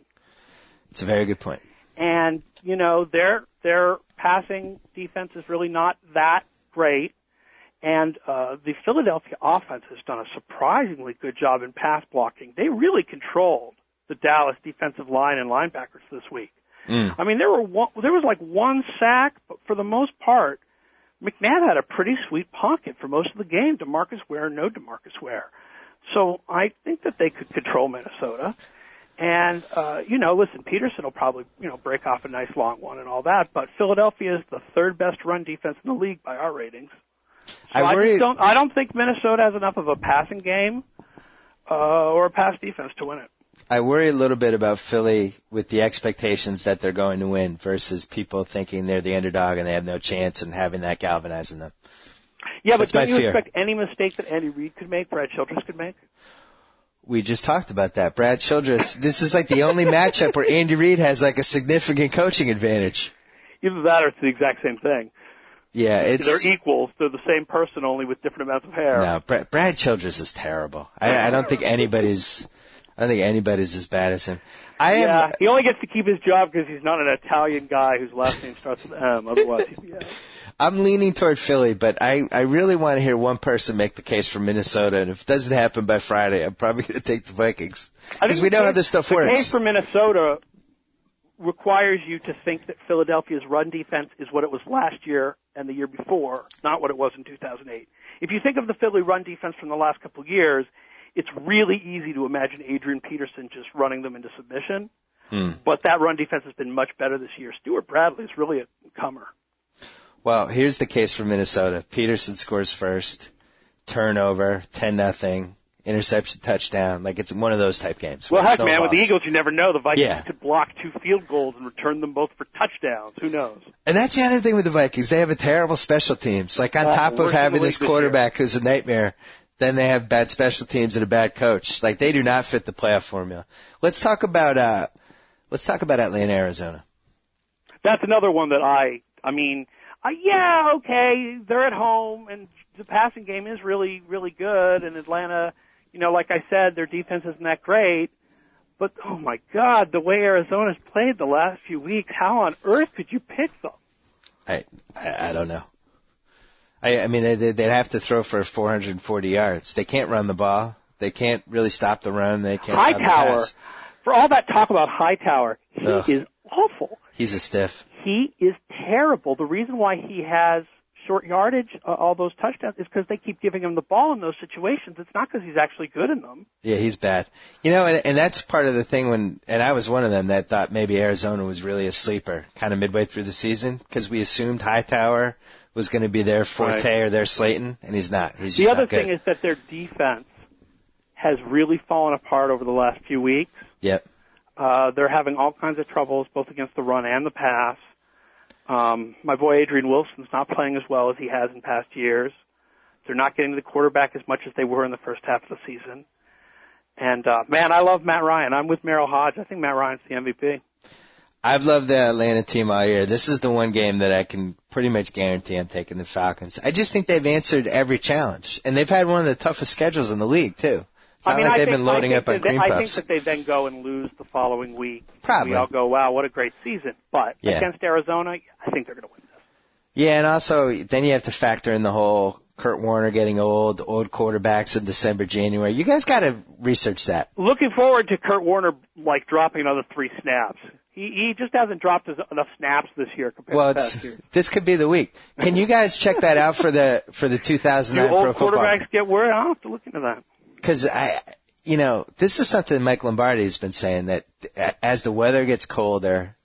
It's a very good point. And, their passing defense is really not that great. And the Philadelphia offense has done a surprisingly good job in pass blocking. They really controlled the Dallas defensive line and linebackers this week. I mean, there was like one sack, but for the most part, McNabb had a pretty sweet pocket for most of the game. DeMarcus Ware, no DeMarcus Ware. So I think that they could control Minnesota. And, listen, Peterson will probably, break off a nice long one and all that, but Philadelphia is the third best run defense in the league by our ratings. So I don't think Minnesota has enough of a passing game, or a pass defense to win it. I worry a little bit about Philly with the expectations that they're going to win versus people thinking they're the underdog and they have no chance and having that galvanizing them. Yeah, but don't you expect any mistake that Andy Reid could make, Brad Childress could make? We just talked about that. Brad Childress, this is like the only matchup where Andy Reid has like a significant coaching advantage. Either that or it's the exact same thing. Yeah, they're equals. They're the same person, only with different amounts of hair. No, Brad Childress is terrible. I don't think anybody's as bad as him. He only gets to keep his job because he's not an Italian guy whose last name starts with M. Otherwise, he'd be out. I'm leaning toward Philly, but I really want to hear one person make the case for Minnesota, and if it doesn't happen by Friday, I'm probably going to take the Vikings. Because we know how this stuff works. The case for Minnesota requires you to think that Philadelphia's run defense is what it was last year and the year before, not what it was in 2008. If you think of the Philly run defense from the last couple of years, it's really easy to imagine Adrian Peterson just running them into submission. But that run defense has been much better this year. Stuart Bradley is really a comer. Well, here's the case for Minnesota. Peterson scores first, turnover, 10-0, interception, touchdown. Like it's one of those type games. Well, heck, man, with the Eagles, you never know. The Vikings could block 2 field goals and return them both for touchdowns. Who knows? And that's the other thing with the Vikings. They have a terrible special teams. Like on top of having this quarterback who's a nightmare, then they have bad special teams and a bad coach. Like they do not fit the playoff formula. Let's talk about Atlanta, Arizona. That's another one that okay, they're at home, and the passing game is really, really good, and Atlanta, like I said, their defense isn't that great, but, oh, my God, the way Arizona's played the last few weeks, how on earth could you pick them? I don't know. I mean, they'd have to throw for 440 yards. They can't run the ball. They can't really stop the run. They can't stop the pass. For all that talk about Hightower, he is awful. He's a stiff. He is terrible. The reason why he has short yardage, all those touchdowns, is because they keep giving him the ball in those situations. It's not because he's actually good in them. Yeah, he's bad. And that's part of the thing and I was one of them that thought maybe Arizona was really a sleeper kind of midway through the season because we assumed Hightower was going to be their forte or their Slayton, and he's not. He's just the other not good. thing is that their defense has really fallen apart over the last few weeks. Yep. They're having all kinds of troubles, both against the run and the pass. My boy Adrian Wilson's not playing as well as he has in past years. They're not getting to the quarterback as much as they were in the first half of the season. And, man, I love Matt Ryan. I'm with Merrill Hodge. I think Matt Ryan's the MVP. I've loved the Atlanta team all year. This is the one game that I can pretty much guarantee I'm taking the Falcons. I just think they've answered every challenge. And they've had one of the toughest schedules in the league, too. It's not like they've been loading up on cream puffs. I think that they then go and lose the following week. Probably. We all go, wow, what a great season. But against Arizona, I think they're going to win this. Yeah, and also then you have to factor in the whole Kurt Warner getting old quarterbacks in December, January. You guys got to research that. Looking forward to Kurt Warner, dropping another 3 snaps. He just hasn't dropped enough snaps this year compared to past years. This could be the week. Can you guys check that out for the 2009 Pro Football? Do old quarterbacks get word? I'll have to look into that. Because this is something Mike Lombardi has been saying, that as the weather gets colder,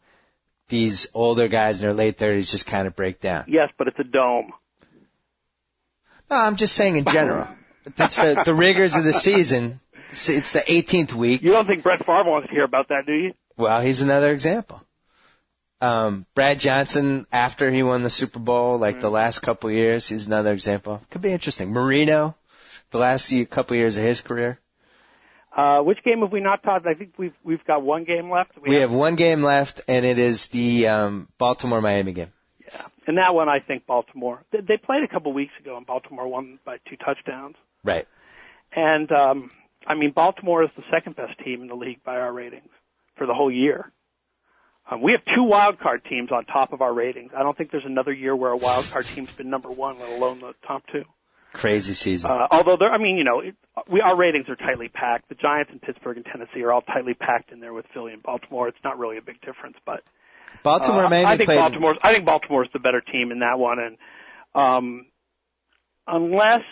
these older guys in their late 30s just kind of break down. Yes, but it's a dome. No, I'm just saying in general. That's the rigors of the season. It's the 18th week. You don't think Brett Favre wants to hear about that, do you? Well, he's another example. Brad Johnson, after he won the Super Bowl, the last couple of years, he's another example. Could be interesting. Marino, the last couple of years of his career. Which game have we not talked? I think we've got one game left. We have one game left, and it is the Baltimore-Miami game. Yeah, and that one I think Baltimore. They played a couple weeks ago, and Baltimore won by 2 touchdowns. Right. And Baltimore is the second best team in the league by our ratings for the whole year. We have 2 wild card teams on top of our ratings. I don't think there's another year where a wild card team's been number 1, let alone the top 2. Crazy season. Although our ratings are tightly packed. The Giants in Pittsburgh and Tennessee are all tightly packed in there with Philly and Baltimore. It's not really a big difference, but I think Baltimore's the better team in that one, and unless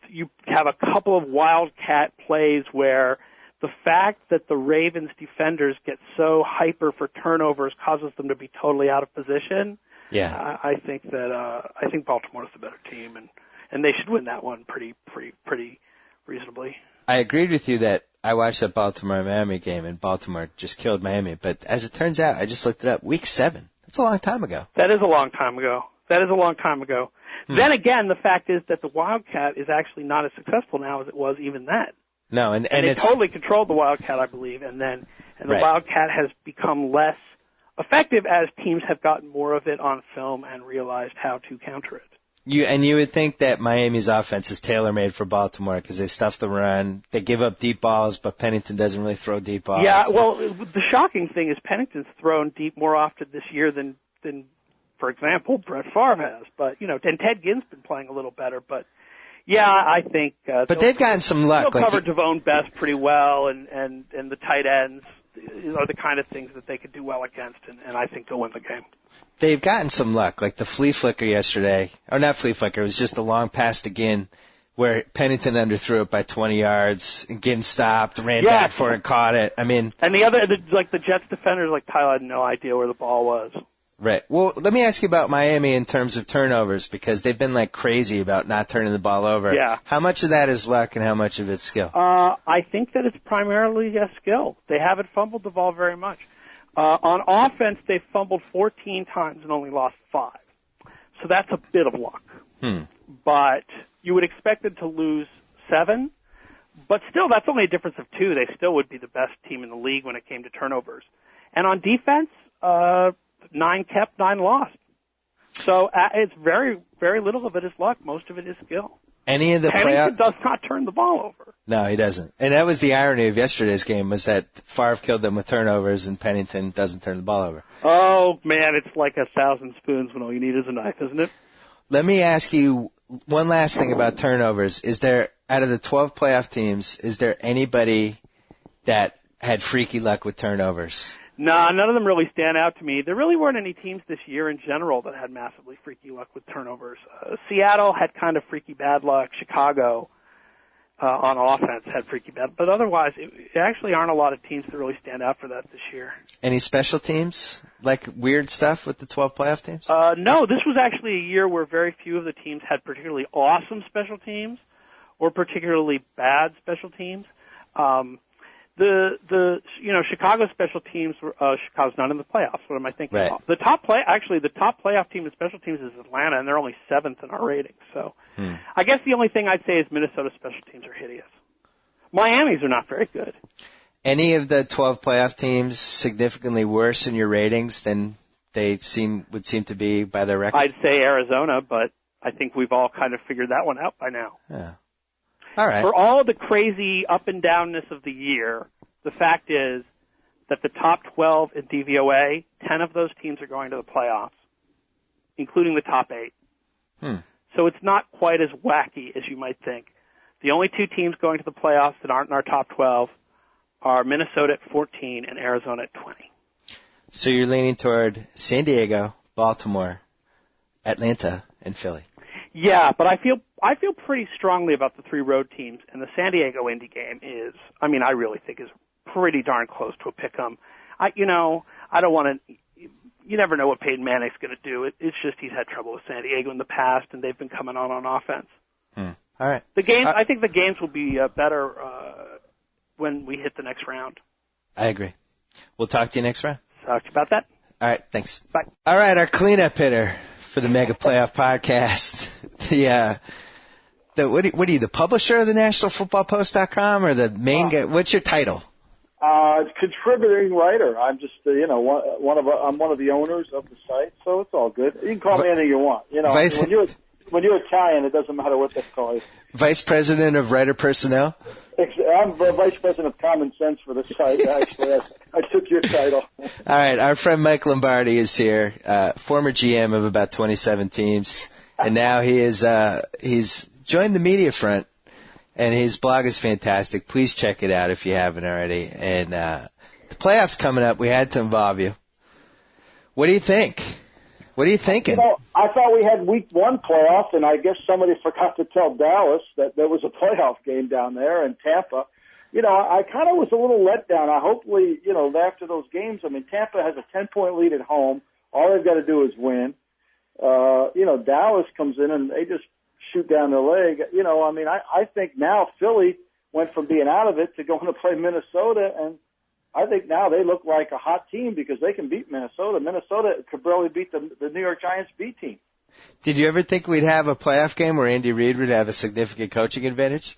you have a couple of wildcat plays where the fact that the Ravens defenders get so hyper for turnovers causes them to be totally out of position. Yeah, I think Baltimore's the better team, and they should win that one pretty reasonably. I agreed with you that I watched that Baltimore-Miami game, and Baltimore just killed Miami. But as it turns out, I just looked it up. Week 7. That's a long time ago. That is a long time ago. Then again, the fact is that the Wildcat is actually not as successful now as it was even then. No, and they it's totally controlled the Wildcat, I believe, and the right. Wildcat has become less effective as teams have gotten more of it on film and realized how to counter it. You would think that Miami's offense is tailor-made for Baltimore because they stuff the run, they give up deep balls, but Pennington doesn't really throw deep balls. Yeah, well, the shocking thing is Pennington's thrown deep more often this year than for example, Brett Favre has. But and Ted Ginn's been playing a little better. But yeah, I think. But they've gotten some luck. They'll cover Devone Best pretty well, and the tight ends are the kind of things that they could do well against, and I think they'll win the game. They've gotten some luck, like the flea flicker yesterday, or not flea flicker, it was just a long pass to Ginn where Pennington underthrew it by 20 yards, and Ginn stopped, ran back for it, and caught it. I mean, and the Jets defenders, like Tyler had no idea where the ball was. Right. Well, let me ask you about Miami in terms of turnovers, because they've been like crazy about not turning the ball over. Yeah. How much of that is luck and how much of it's skill? I think that it's primarily skill. They haven't fumbled the ball very much. On offense, they've fumbled 14 times and only lost 5. So that's a bit of luck. But you would expect them to lose 7. But still, that's only a difference of 2. They still would be the best team in the league when it came to turnovers. And on defense, 9 kept, 9 lost. So it's very, very little of it is luck. Most of it is skill. Any of the Pennington does not turn the ball over. No, he doesn't. And that was the irony of yesterday's game, was that Favre killed them with turnovers and Pennington doesn't turn the ball over. Oh, man, it's like 1,000 spoons when all you need is a knife, isn't it? Let me ask you one last thing about turnovers. Is there, out of the 12 playoff teams, is there anybody that had freaky luck with turnovers? No, none of them really stand out to me. There really weren't any teams this year in general that had massively freaky luck with turnovers. Seattle had kind of freaky bad luck. Chicago on offense had freaky bad, but otherwise, it actually aren't a lot of teams that really stand out for that this year. Any special teams, like weird stuff with the 12 playoff teams? No, this was actually a year where very few of the teams had particularly awesome special teams or particularly bad special teams. Chicago special teams were, Chicago's not in the playoffs. What am I thinking? Right. The top playoff team in special teams is Atlanta, and they're only 7th in our ratings. So, I guess the only thing I'd say is Minnesota's special teams are hideous. Miami's are not very good. Any of the 12 playoff teams significantly worse in your ratings than they would seem to be by their record? I'd say Arizona, but I think we've all kind of figured that one out by now. Yeah. All right. For all of the crazy up and downness of the year, the fact is that the top 12 in DVOA, 10 of those teams are going to the playoffs, including the top 8. So it's not quite as wacky as you might think. The only 2 teams going to the playoffs that aren't in our top 12 are Minnesota at 14 and Arizona at 20. So you're leaning toward San Diego, Baltimore, Atlanta, and Philly. Yeah, but I feel pretty strongly about the 3 road teams, and the San Diego Indy game I really think is pretty darn close to a pick-em. I don't want to. You never know what Peyton Manning's going to do. It's just he's had trouble with San Diego in the past, and they've been coming on offense. All right. The games. I think the games will be better when we hit the next round. I agree. We'll talk to you next round. Talk to you about that. All right. Thanks. Bye. All right. Our cleanup hitter for the Mega Playoff Podcast. What are you, the publisher of the NationalFootballPost.com or the main guy? What's your title? Contributing writer. I'm just, I'm one of the owners of the site, so it's all good. You can call me anything you want. When you're Italian, it doesn't matter what they call you. Vice President of Writer Personnel? I'm Vice President of Common Sense for the site, actually. I took your title. All right. Our friend Mike Lombardi is here, former GM of about 27 teams, and now he's joined the media front, and his blog is fantastic. Please check it out if you haven't already. And the playoffs coming up, we had to involve you. What do you think? What are you thinking? You know, I thought we had week 1 playoff, and I guess somebody forgot to tell Dallas that there was a playoff game down there in Tampa. You know, I kind of was a little let down. Hopefully, you know, after those games, I mean, Tampa has a 10-point lead at home. All they've got to do is win. You know, Dallas comes in and they just shoot down their leg. You know, I mean, I think now Philly went from being out of it to going to play Minnesota, and I think now they look like a hot team because they can beat Minnesota. Minnesota could barely beat the New York Giants B team. Did you ever think we'd have a playoff game where Andy Reid would have a significant coaching advantage?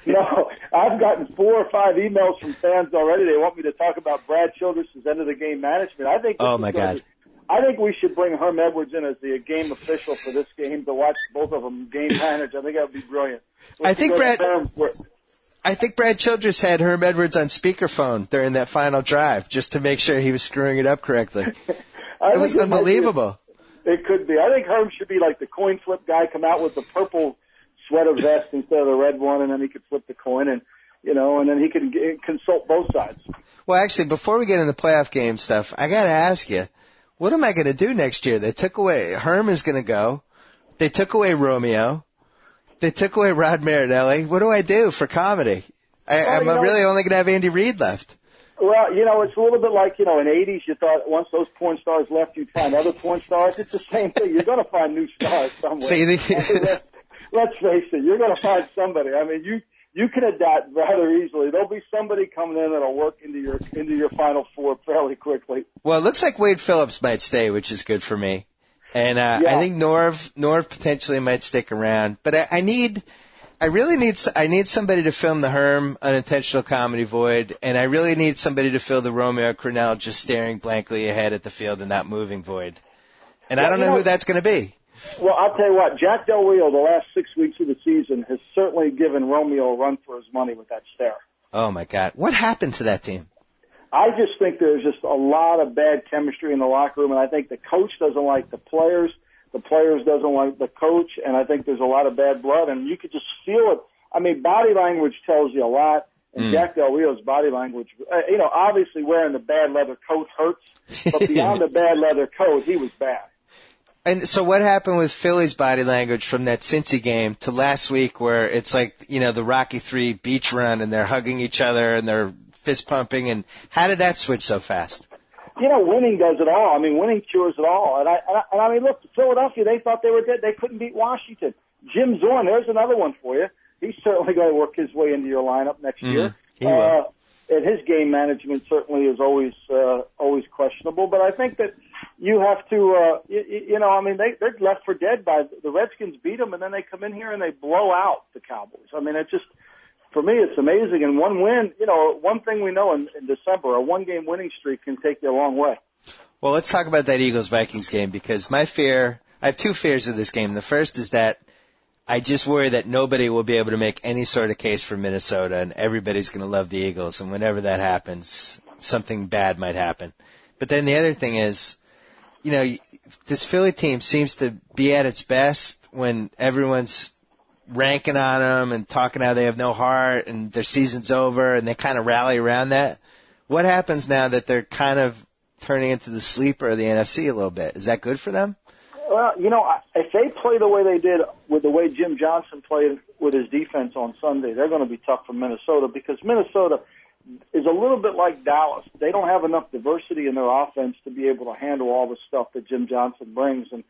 No, I've gotten 4 or 5 emails from fans already. They want me to talk about Brad Childress' end of the game management. I think. Oh my God. I think we should bring Herm Edwards in as the game official for this game to watch both of them game manage. I think that would be brilliant. I think Brad Childress had Herm Edwards on speakerphone during that final drive just to make sure he was screwing it up correctly. It was unbelievable. It could be. I think Herm should be like the coin flip guy, come out with the purple sweater vest instead of the red one, and then he could flip the coin, and you know, and then he can consult both sides. Well, actually, before we get into playoff game stuff, I got to ask you, what am I going to do next year? They took away Herm is going to go. They took away Romeo. They took away Rod Marinelli. What do I do for comedy? I'm really only going to have Andy Reid left. Well, you know, it's a little bit like, you know, in the 80s, you thought once those porn stars left, you'd find other porn stars. It's the same thing. You're going to find new stars somewhere. So you think let's face it, you're going to find somebody. I mean, you can adapt rather easily. There'll be somebody coming in that'll work into your Final Four fairly quickly. Well, it looks like Wade Phillips might stay, which is good for me. And I think Norv potentially might stick around. But I need somebody to film the Herm unintentional comedy void, and I really need somebody to fill the Romeo Crennel just staring blankly ahead at the field and not moving void. And I don't know who that's going to be. Well, I'll tell you what, Jack Del Rio, the last 6 weeks of the season, has certainly given Romeo a run for his money with that stare. Oh, my God. What happened to that team? I just think there's just a lot of bad chemistry in the locker room, and I think the coach doesn't like the players doesn't like the coach, and I think there's a lot of bad blood, and you could just feel it. I mean, body language tells you a lot, and Jack Del Rio's body language, you know, obviously wearing the bad leather coat hurts, but beyond the bad leather coat, he was bad. And so what happened with Philly's body language from that Cincy game to last week where it's like, you know, the Rocky III beach run and they're hugging each other and they're fist pumping, and how did that switch so fast? You know, winning does it all. I mean, winning cures it all. And I mean, look, Philadelphia, they thought they were dead. They couldn't beat Washington. Jim Zorn, there's another one for you. He's certainly going to work his way into your lineup next year. He will. And his game management certainly is always questionable. But I think that you have to, you know, I mean, they're left for dead by the Redskins beat them, and then they come in here and they blow out the Cowboys. I mean, it's just, for me, it's amazing. And one win, you know, one thing we know in December, a one-game winning streak can take you a long way. Well, let's talk about that Eagles-Vikings game, because I have 2 fears of this game. The first is that I just worry that nobody will be able to make any sort of case for Minnesota, and everybody's going to love the Eagles. And whenever that happens, something bad might happen. But then the other thing is, you know, this Philly team seems to be at its best when everyone's ranking on them and talking how they have no heart and their season's over, and they kind of rally around that. What happens now that they're kind of turning into the sleeper of the NFC a little bit? Is that good for them? Well, you know, if they play the way they did with the way Jim Johnson played with his defense on Sunday, they're going to be tough for Minnesota, because Minnesota is a little bit like Dallas. They don't have enough diversity in their offense to be able to handle all the stuff that Jim Johnson brings. And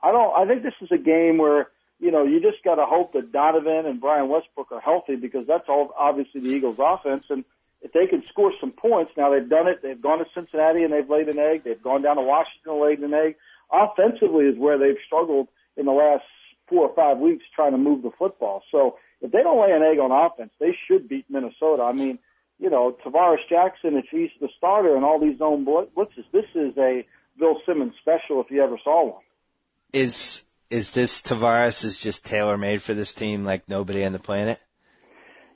I think this is a game where, you know, you just got to hope that Donovan and Brian Westbrook are healthy, because that's all obviously the Eagles' offense. And if they can score some points, now they've done it. They've gone to Cincinnati and they've laid an egg. They've gone down to Washington and laid an egg. Offensively is where they've struggled in the last 4 or 5 weeks trying to move the football. So if they don't lay an egg on offense, they should beat Minnesota. I mean, you know, Tavares Jackson, if he's the starter and all these zone blitzes, this is a Bill Simmons special if you ever saw one. Is this Tavares is just tailor-made for this team like nobody on the planet?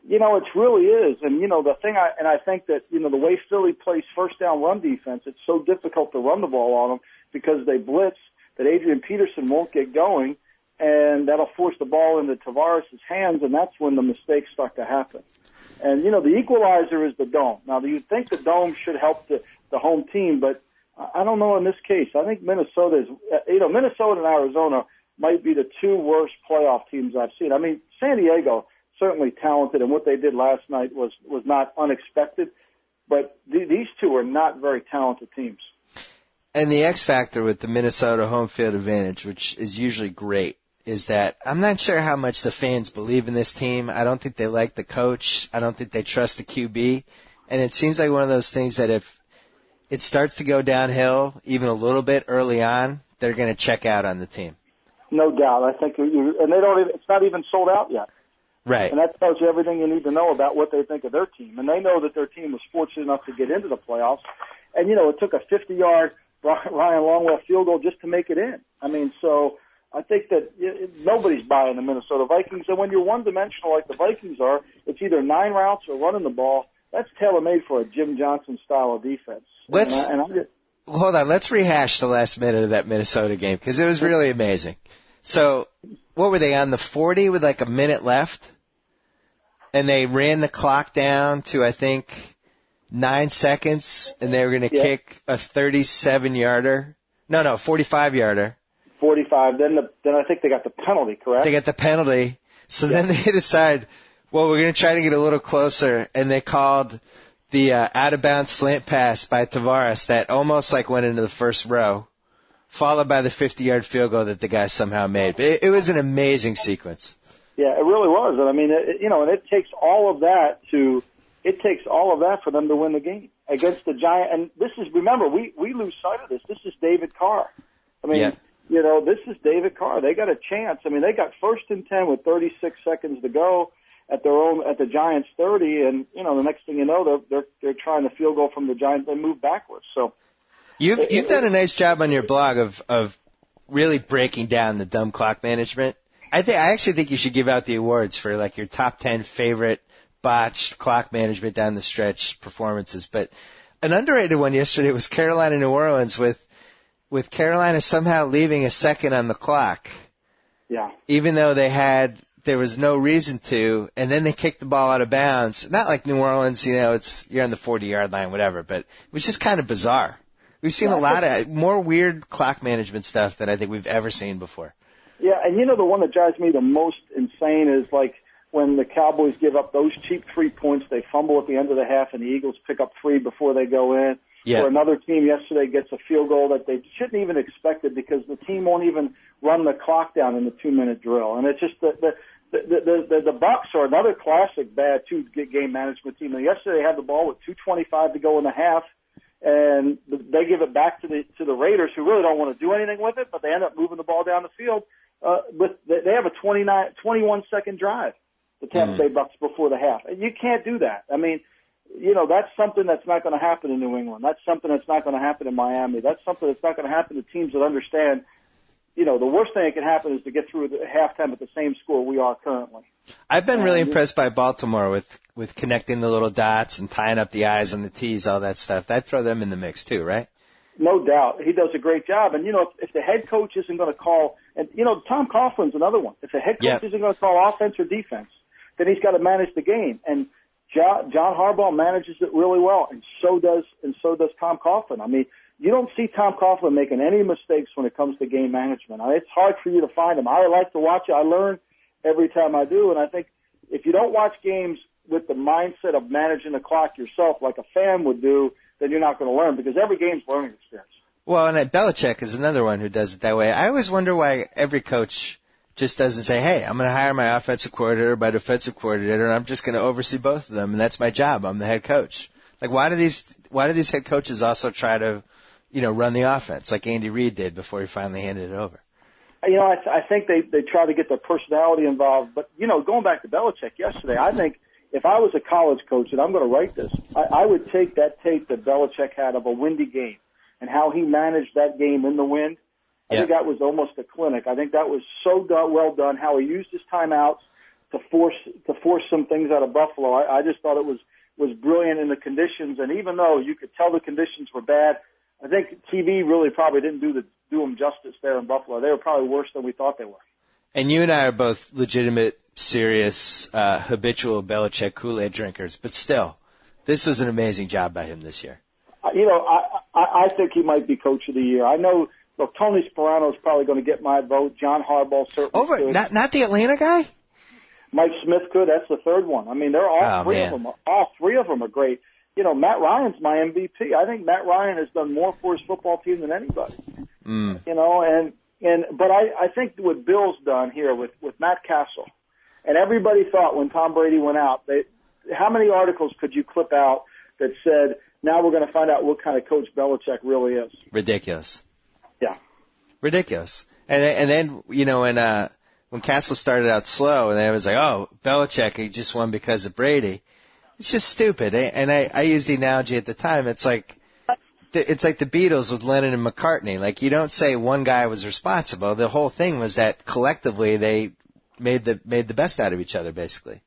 You know, it really is. And, you know, I think that, you know, the way Philly plays first down run defense, it's so difficult to run the ball on them because they blitz that Adrian Peterson won't get going, and that'll force the ball into Tavares' hands, and that's when the mistakes start to happen. And, you know, the equalizer is the dome. Now, you think the dome should help the home team, but I don't know in this case. I think Minnesota and Arizona might be the two worst playoff teams I've seen. I mean, San Diego, certainly talented, and what they did last night was not unexpected, but these two are not very talented teams. And the X factor with the Minnesota home field advantage, which is usually great, is that I'm not sure how much the fans believe in this team. I don't think they like the coach. I don't think they trust the QB. And it seems like one of those things that if it starts to go downhill even a little bit early on, they're going to check out on the team. No doubt. I think, and they don't. It's not even sold out yet. Right. And that tells you everything you need to know about what they think of their team. And they know that their team was fortunate enough to get into the playoffs. And, it took a 50-yard Ryan Longwell field goal just to make it in. I mean, so I think that nobody's buying the Minnesota Vikings. And when you're one-dimensional like the Vikings are, it's either 9 routes or running the ball. That's tailor-made for a Jim Johnson style of defense. Hold on. Let's rehash the last minute of that Minnesota game because it was really amazing. So what were they, on the 40 with like a minute left? And they ran the clock down to, I think, 9 seconds, and they were going to kick a 37-yarder. No, 45-yarder. 45. Then I think they got the penalty, correct? They got the penalty. So then they decide, well, we're going to try to get a little closer, and they called the out-of-bounds slant pass by Tavares that almost like went into the first row, followed by the 50-yard field goal that the guy somehow made. It was an amazing sequence. Yeah, it really was. And I mean, and it takes all of that for them to win the game against the Giants. And this is, remember, we lose sight of this. This is David Carr. I mean, this is David Carr. They got a chance. I mean, they got 1st and 10 with 36 seconds to go at the Giants 30, and the next thing you know, they're trying to field goal from the Giants. They move backwards. So you've done a nice job on your blog of really breaking down the dumb clock management. I actually think you should give out the awards for like your top 10 favorite botched clock management down the stretch performances. But an underrated one yesterday was Carolina New Orleans with Carolina somehow leaving a second on the clock. Yeah. Even though there was no reason to, and then they kicked the ball out of bounds. Not like New Orleans, you're on the 40-yard line, whatever, but it was just kind of bizarre. We've seen a lot of more weird clock management stuff than I think we've ever seen before. Yeah, and the one that drives me the most insane is like when the Cowboys give up those cheap 3 points, they fumble at the end of the half, and the Eagles pick up 3 before they go in. Yeah. Or another team yesterday gets a field goal that they shouldn't even expect it because the team won't even run the clock down in the 2-minute drill. And it's just the Bucks are another classic bad game management team. And yesterday they had the ball with 2:25 to go in the half, and they give it back to the Raiders, who really don't want to do anything with it, but they end up moving the ball down the field. But they have a 21-second drive, the Tampa Bay Bucks, before the half. And you can't do that. I mean, that's something that's not going to happen in New England. That's something that's not going to happen in Miami. That's something that's not going to happen to teams that understand, the worst thing that can happen is to get through the halftime at the same score we are currently. I've been really impressed by Baltimore with connecting the little dots and tying up the I's and the T's, all that stuff. That'd throw them in the mix too, right? No doubt. He does a great job. And, if the head coach isn't going to call, and, Tom Coughlin's another one. If the head coach isn't going to call offense or defense, then he's got to manage the game. And John Harbaugh manages it really well, and so does Tom Coughlin. I mean, you don't see Tom Coughlin making any mistakes when it comes to game management. It's hard for you to find him. I like to watch it. I learn every time I do, and I think if you don't watch games with the mindset of managing the clock yourself like a fan would do, then you're not going to learn, because every game's a learning experience. Well, and Belichick is another one who does it that way. I always wonder why every coach just doesn't say, hey, I'm going to hire my offensive coordinator, my defensive coordinator, and I'm just going to oversee both of them, and that's my job. I'm the head coach. Like, why do these head coaches also try to, run the offense like Andy Reid did before he finally handed it over? I think they try to get their personality involved. But, going back to Belichick yesterday, I think if I was a college coach, and I'm going to write this, I would take that tape that Belichick had of a windy game and how he managed that game in the wind. I think that was almost a clinic. I think that was so well done, how he used his timeouts to force some things out of Buffalo. I just thought it was brilliant in the conditions. And even though you could tell the conditions were bad, I think TV really probably didn't do them justice there in Buffalo. They were probably worse than we thought they were. And you and I are both legitimate, serious, habitual Belichick Kool-Aid drinkers, but still, this was an amazing job by him this year. I think he might be coach of the year. I know, look, Tony Sparano is probably going to get my vote. John Harbaugh certainly could. Not the Atlanta guy? Mike Smith could. That's the third one. I mean, they're all three of them. All three of them are great. You know, Matt Ryan's my MVP. I think Matt Ryan has done more for his football team than anybody. You know, but I think what Bill's done here with Matt Castle, and everybody thought when Tom Brady went out, how many articles could you clip out that said, now we're going to find out what kind of coach Belichick really is? Ridiculous. Yeah. Ridiculous. And then, you know, when Castle started out slow, and then it was like, oh, Belichick, he just won because of Brady. It's just stupid. And I used the analogy at the time. It's like the Beatles with Lennon and McCartney. Like, you don't say one guy was responsible. The whole thing was that collectively they made the best out of each other, basically.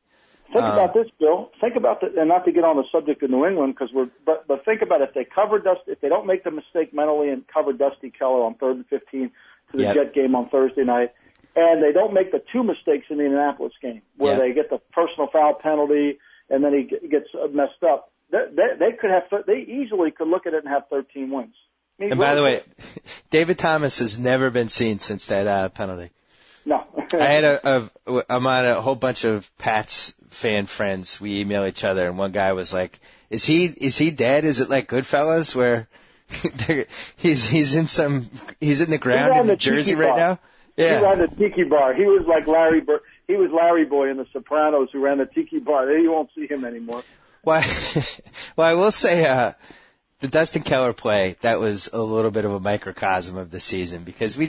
Think about this, Bill. Think about and not to get on the subject of New England, but think about it. If they don't make the mistake mentally and cover Dusty Keller on 3rd and 15 to the Jet game on Thursday night, and they don't make the two mistakes in the Indianapolis game where they get the personal foul penalty and then he gets messed up, they easily could look at it and have 13 wins. I mean, and by the way, David Thomas has never been seen since that penalty. No. I'm on a whole bunch of Pat's fan friends. We email each other, and one guy was like, "Is he dead? Is it like Goodfellas where he's in the ground in New Jersey right now?" Yeah. He ran the tiki bar. He was like Larry Boy in The Sopranos who ran the tiki bar. You won't see him anymore. Well, I will say the Dustin Keller play, that was a little bit of a microcosm of the season because our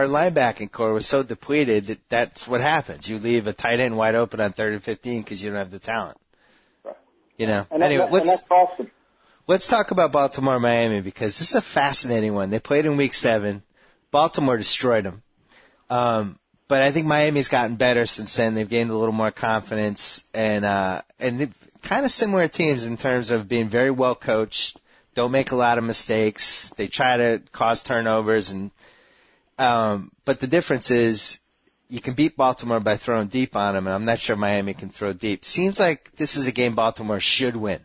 linebacking core was so depleted that's what happens. You leave a tight end wide open on 3rd and 15 because you don't have the talent. Right. You know. And anyway, that's awesome. Let's talk about Baltimore and Miami because this is a fascinating one. They played in Week 7. Baltimore destroyed them. But I think Miami's gotten better since then. They've gained a little more confidence and they've kind of similar teams in terms of being very well coached, don't make a lot of mistakes. They try to cause turnovers but the difference is you can beat Baltimore by throwing deep on them, and I'm not sure Miami can throw deep. Seems like this is a game Baltimore should win.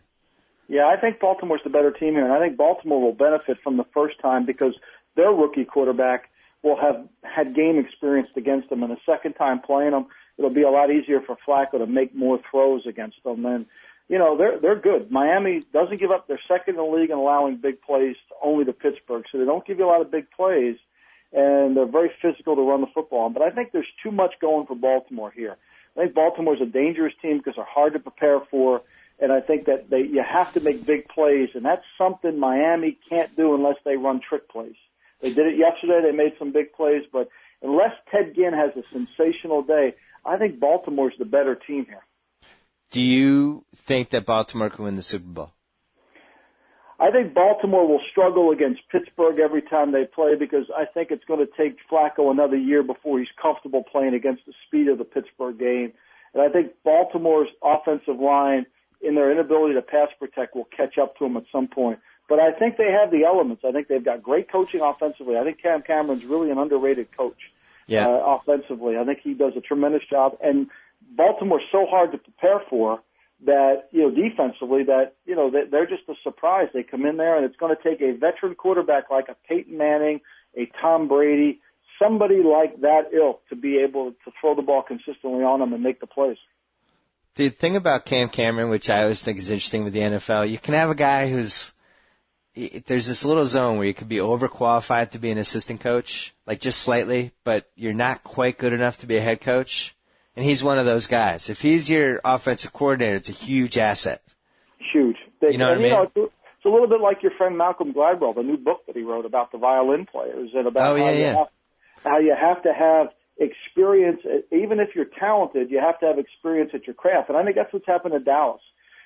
Yeah, I think Baltimore's the better team here, and I think Baltimore will benefit from the first time because their rookie quarterback will have had game experience against them, and the second time playing them, it'll be a lot easier for Flacco to make more throws against them. And, you know, they're good. Miami doesn't give up. They're second in the league in allowing big plays only to Pittsburgh, so they don't give you a lot of big plays, and they're very physical to run the football. But I think there's too much going for Baltimore here. I think Baltimore's a dangerous team because they're hard to prepare for, and I think that you have to make big plays, and that's something Miami can't do unless they run trick plays. They did it yesterday. They made some big plays, but unless Ted Ginn has a sensational day, I think Baltimore's the better team here. Do you think that Baltimore can win the Super Bowl? I think Baltimore will struggle against Pittsburgh every time they play because I think it's going to take Flacco another year before he's comfortable playing against the speed of the Pittsburgh game. And I think Baltimore's offensive line, in their inability to pass protect, will catch up to them at some point. But I think they have the elements. I think they've got great coaching offensively. I think Cam Cameron's really an underrated coach offensively. I think he does a tremendous job. And Baltimore's so hard to prepare for that, you know, defensively, that, you know, they're just a surprise. They come in there, and it's going to take a veteran quarterback like a Peyton Manning, a Tom Brady, somebody like that ilk to be able to throw the ball consistently on them and make the plays. The thing about Cam Cameron, which I always think is interesting with the NFL, you can have a guy there's this little zone where you could be overqualified to be an assistant coach, like just slightly, but you're not quite good enough to be a head coach. And he's one of those guys. If he's your offensive coordinator, it's a huge asset. Huge. You know what I mean? It's a little bit like your friend Malcolm Gladwell, the new book that he wrote about the violin players and about how you have to have experience. Even if you're talented, you have to have experience at your craft. And I think that's what's happened to Dallas.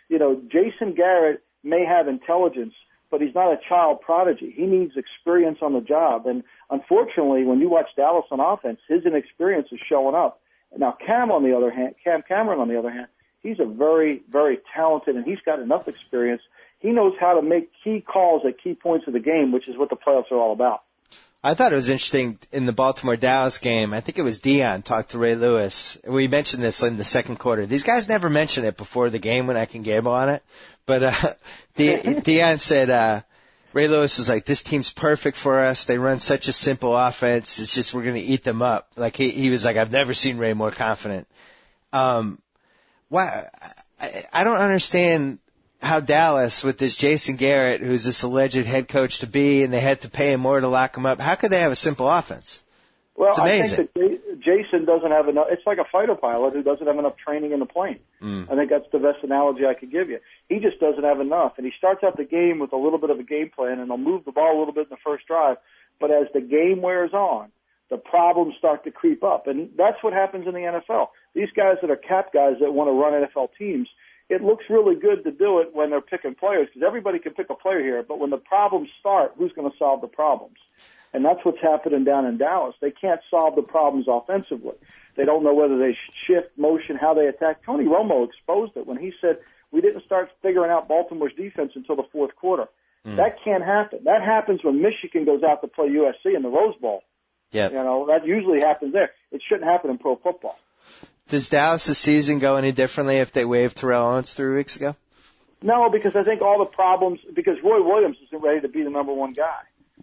You know, Jason Garrett may have intelligence, but he's not a child prodigy. He needs experience on the job. And unfortunately, when you watch Dallas on offense, his inexperience is showing up. Now, Cam Cameron, on the other hand, he's a very, very talented, and he's got enough experience. He knows how to make key calls at key points of the game, which is what the playoffs are all about. I thought it was interesting in the Baltimore-Dallas game. I think it was Dion talked to Ray Lewis. We mentioned this in the second quarter. These guys never mention it before the game when I can gamble on it. But Dion said Ray Lewis was like, this team's perfect for us. They run such a simple offense. It's just we're going to eat them up. Like he was like, I've never seen Ray more confident. Why? I don't understand how Dallas, with this Jason Garrett, who's this alleged head coach to be, and they had to pay him more to lock him up. How could they have a simple offense? Well, it's amazing. I think that Jason doesn't have enough. It's like a fighter pilot who doesn't have enough training in the plane. I think that's the best analogy I could give you. He just doesn't have enough, and he starts out the game with a little bit of a game plan, and they'll move the ball a little bit in the first drive. But as the game wears on, the problems start to creep up, and that's what happens in the NFL. These guys that are cap guys that want to run NFL teams, it looks really good to do it when they're picking players, because everybody can pick a player here, but when the problems start, who's going to solve the problems? And that's what's happening down in Dallas. They can't solve the problems offensively. They don't know whether they shift motion, how they attack. Tony Romo exposed it when he said, we didn't start figuring out Baltimore's defense until the fourth quarter. That can't happen. That happens when Michigan goes out to play USC in the Rose Bowl. Yeah. That usually happens there. It shouldn't happen in pro football. Does Dallas' season go any differently if they waived Terrell Owens 3 weeks ago? No, because I think all the problems, because Roy Williams isn't ready to be the number one guy.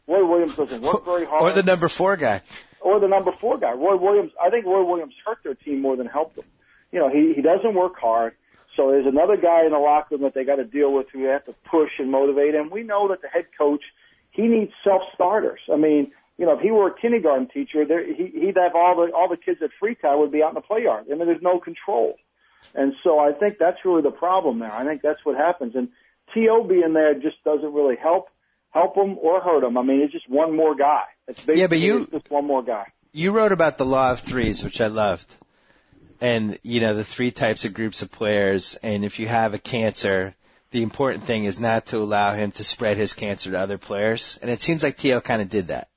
Roy Williams doesn't work very hard. Or the number 4 guy. Or the number 4 guy. I think Roy Williams hurt their team more than helped them. He doesn't work hard. So there's another guy in the locker room that they got to deal with who have to push and motivate. And we know that the head coach, he needs self-starters. I mean, if he were a kindergarten teacher, he'd have all the kids at Freetown would be out in the play yard. I mean, there's no control. And so I think that's really the problem there. I think that's what happens. And T.O. being there just doesn't really help him or hurt him. I mean, it's just one more guy. It's just one more guy. You wrote about the law of threes, which I loved. And, the 3 types of groups of players. And if you have a cancer, the important thing is not to allow him to spread his cancer to other players. And it seems like T.O. kind of did that.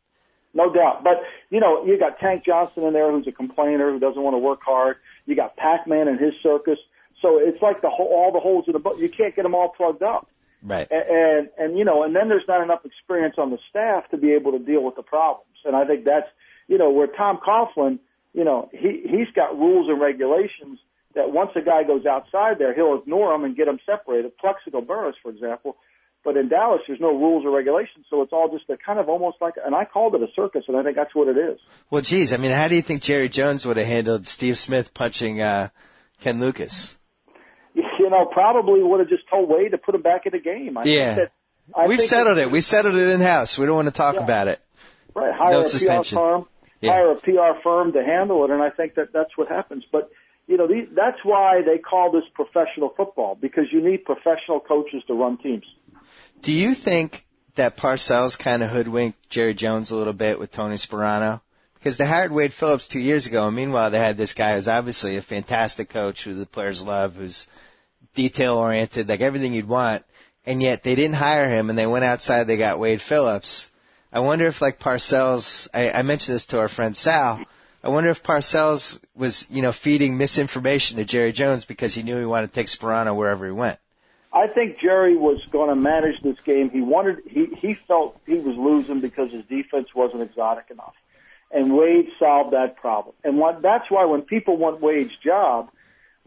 No doubt. But, you got Tank Johnson in there who's a complainer who doesn't want to work hard. You got Pac-Man and his circus. So it's like all the holes in the boat. You can't get them all plugged up. Right. And then there's not enough experience on the staff to be able to deal with the problems. And I think that's, where Tom Coughlin, he's got rules and regulations that once a guy goes outside there, he'll ignore them and get them separated. Plexico Burress, for example. But in Dallas, there's no rules or regulations, so it's all just a kind of almost like, and I called it a circus, and I think that's what it is. Well, geez, I mean, how do you think Jerry Jones would have handled Steve Smith punching Ken Lucas? Probably would have just told Wade to put him back in the game. We've settled it. We settled it in-house. We don't want to talk about it. Right. Hire a PR firm to handle it, and I think that's what happens. But, that's why they call this professional football, because you need professional coaches to run teams. Do you think that Parcells kind of hoodwinked Jerry Jones a little bit with Tony Sperano? Because they hired Wade Phillips 2 years ago, and meanwhile they had this guy who's obviously a fantastic coach who the players love, who's detail-oriented, like everything you'd want, and yet they didn't hire him, and they went outside, they got Wade Phillips. I wonder if, like Parcells, I mentioned this to our friend Sal, I wonder if Parcells was, feeding misinformation to Jerry Jones because he knew he wanted to take Sperano wherever he went. I think Jerry was going to manage this game. He felt he was losing because his defense wasn't exotic enough. And Wade solved that problem. And that's why when people want Wade's job,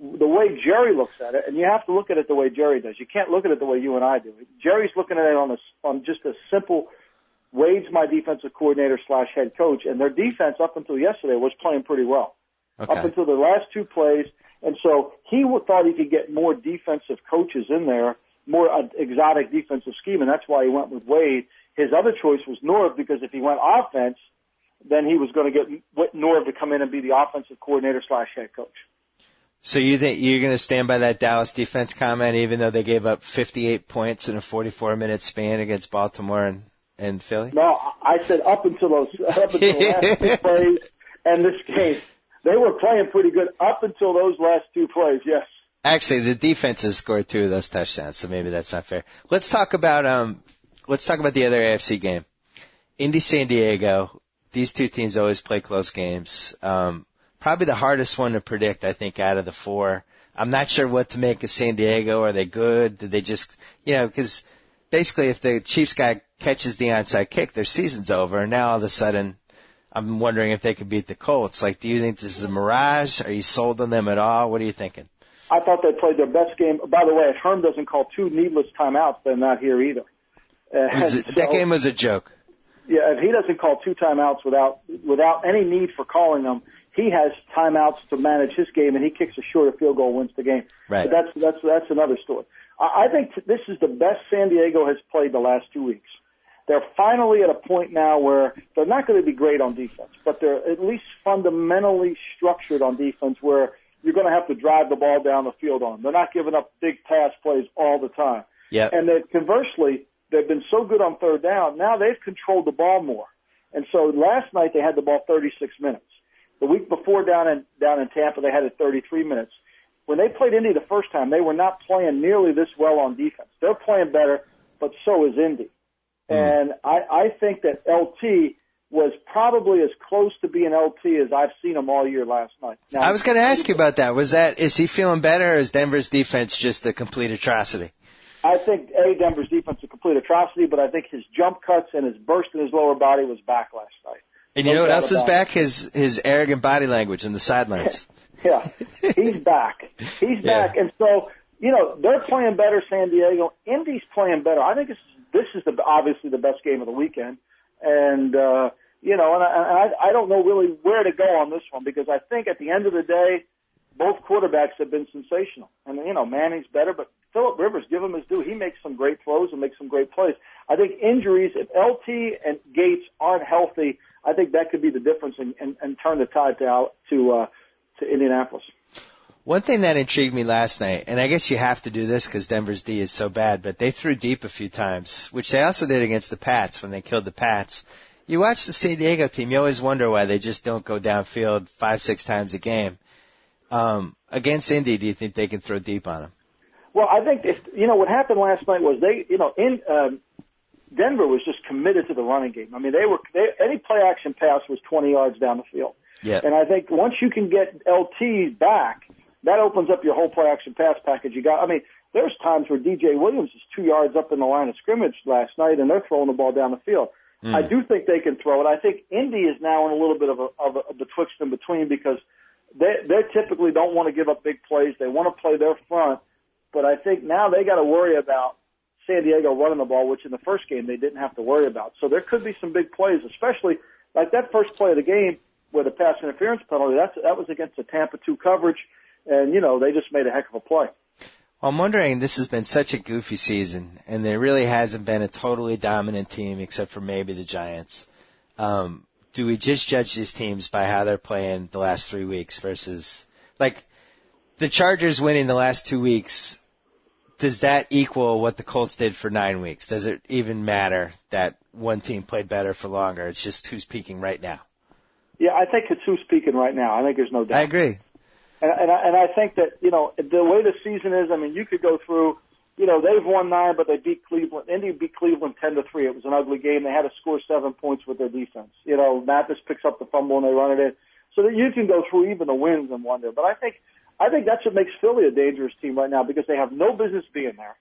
the way Jerry looks at it, and you have to look at it the way Jerry does. You can't look at it the way you and I do. Jerry's looking at it on just a simple, Wade's my defensive coordinator / head coach, and their defense up until yesterday was playing pretty well. Okay. Up until the last 2 plays. And so he thought he could get more defensive coaches in there, more exotic defensive scheme, and that's why he went with Wade. His other choice was Norv, because if he went offense, then he was going to get Norv to come in and be the offensive coordinator / head coach. So you think you're going to stand by that Dallas defense comment, even though they gave up 58 points in a 44-minute span against Baltimore and Philly? No, I said up until the last 2 plays and this game. They were playing pretty good up until those last 2 plays, yes. Actually, the defense has scored 2 of those touchdowns, so maybe that's not fair. Let's talk about the other AFC game. Indy San Diego. These 2 teams always play close games. Probably the hardest one to predict, I think, out of the 4. I'm not sure what to make of San Diego. Are they good? Did they just, because basically if the Chiefs guy catches the onside kick, their season's over, and now all of a sudden I'm wondering if they could beat the Colts. Like, do you think this is a mirage? Are you sold on them at all? What are you thinking? I thought they played their best game. By the way, if Herm doesn't call 2 needless timeouts, they're not here either. That game was a joke. Yeah, if he doesn't call 2 timeouts without any need for calling them, he has timeouts to manage his game, and he kicks a shorter field goal, wins the game. Right. But that's another story. I think this is the best San Diego has played the last 2 weeks. They're finally at a point now where they're not going to be great on defense, but they're at least fundamentally structured on defense where you're going to have to drive the ball down the field on. They're not giving up big pass plays all the time. Yep. And then conversely, they've been so good on third down. Now they've controlled the ball more. And so last night they had the ball 36 minutes. The week before down in Tampa they had it 33 minutes. When they played Indy the first time, they were not playing nearly this well on defense. They're playing better, but so is Indy. And I think that LT was probably as close to being LT as I've seen him all year last night. Now, I was going to ask you about that. Is he feeling better, or is Denver's defense just a complete atrocity? I think, Denver's defense is a complete atrocity, but I think his jump cuts and his burst in his lower body was back last night. And you know what else is back? His arrogant body language in the sidelines. Yeah, he's back. He's back. And so, they're playing better, San Diego. Indy's playing better. I think this is obviously the best game of the weekend. And, and I don't know really where to go on this one because I think at the end of the day, both quarterbacks have been sensational. And, Manning's better, but Phillip Rivers, give him his due. He makes some great throws and makes some great plays. I think injuries, if LT and Gates aren't healthy, I think that could be the difference and turn the tide to Indianapolis. One thing that intrigued me last night, and I guess you have to do this because Denver's D is so bad, but they threw deep a few times, which they also did against the Pats when they killed the Pats. You watch the San Diego team, you always wonder why they just don't go downfield 5-6 times a game. Against Indy, do you think they can throw deep on them? Well, I think what happened last night was Denver was just committed to the running game. I mean, any play action pass was 20 yards down the field. Yep. And I think once you can get LT back, that opens up your whole play action pass package. There's times where DJ Williams is 2 yards up in the line of scrimmage last night, and they're throwing the ball down the field. I do think they can throw it. I think Indy is now in a little bit of a betwixt and between because they typically don't want to give up big plays. They want to play their front. But I think now they got to worry about San Diego running the ball, which in the first game they didn't have to worry about. So there could be some big plays, especially like that first play of the game where the pass interference penalty, that was against the Tampa 2 coverage, and, they just made a heck of a play. Well, I'm wondering, this has been such a goofy season, and there really hasn't been a totally dominant team except for maybe the Giants. Do we just judge these teams by how they're playing the last 3 weeks versus, like, the Chargers winning the last 2 weeks? Does that equal what the Colts did for 9 weeks? Does it even matter that one team played better for longer? It's just who's peaking right now. Yeah, I think it's who's peaking right now. I think there's no doubt. I agree. And I think that, the way the season is, you could go through, they've won 9, but they beat Cleveland. Indy beat Cleveland 10-3. It was an ugly game. They had to score 7 points with their defense. Mathis picks up the fumble and they run it in. So that you can go through even the wins and wonder. But I think that's what makes Philly a dangerous team right now because they have no business being there.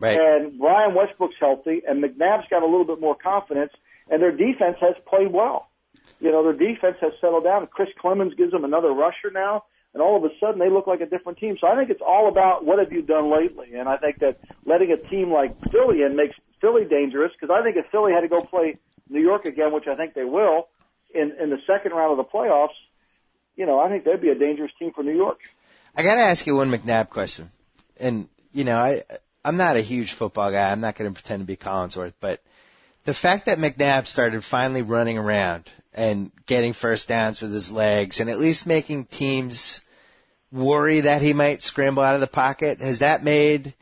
Right. And Brian Westbrook's healthy, and McNabb's got a little bit more confidence, and their defense has played well. Their defense has settled down. Chris Clemens gives them another rusher now, and all of a sudden they look like a different team. So I think it's all about what have you done lately, and I think that letting a team like Philly in makes Philly dangerous because I think if Philly had to go play New York again, which I think they will, in the second round of the playoffs, I think they'd be a dangerous team for New York. I got to ask you one McNabb question. And, I'm not a huge football guy. I'm not going to pretend to be Collinsworth. But the fact that McNabb started finally running around and getting first downs with his legs and at least making teams worry that he might scramble out of the pocket, has that made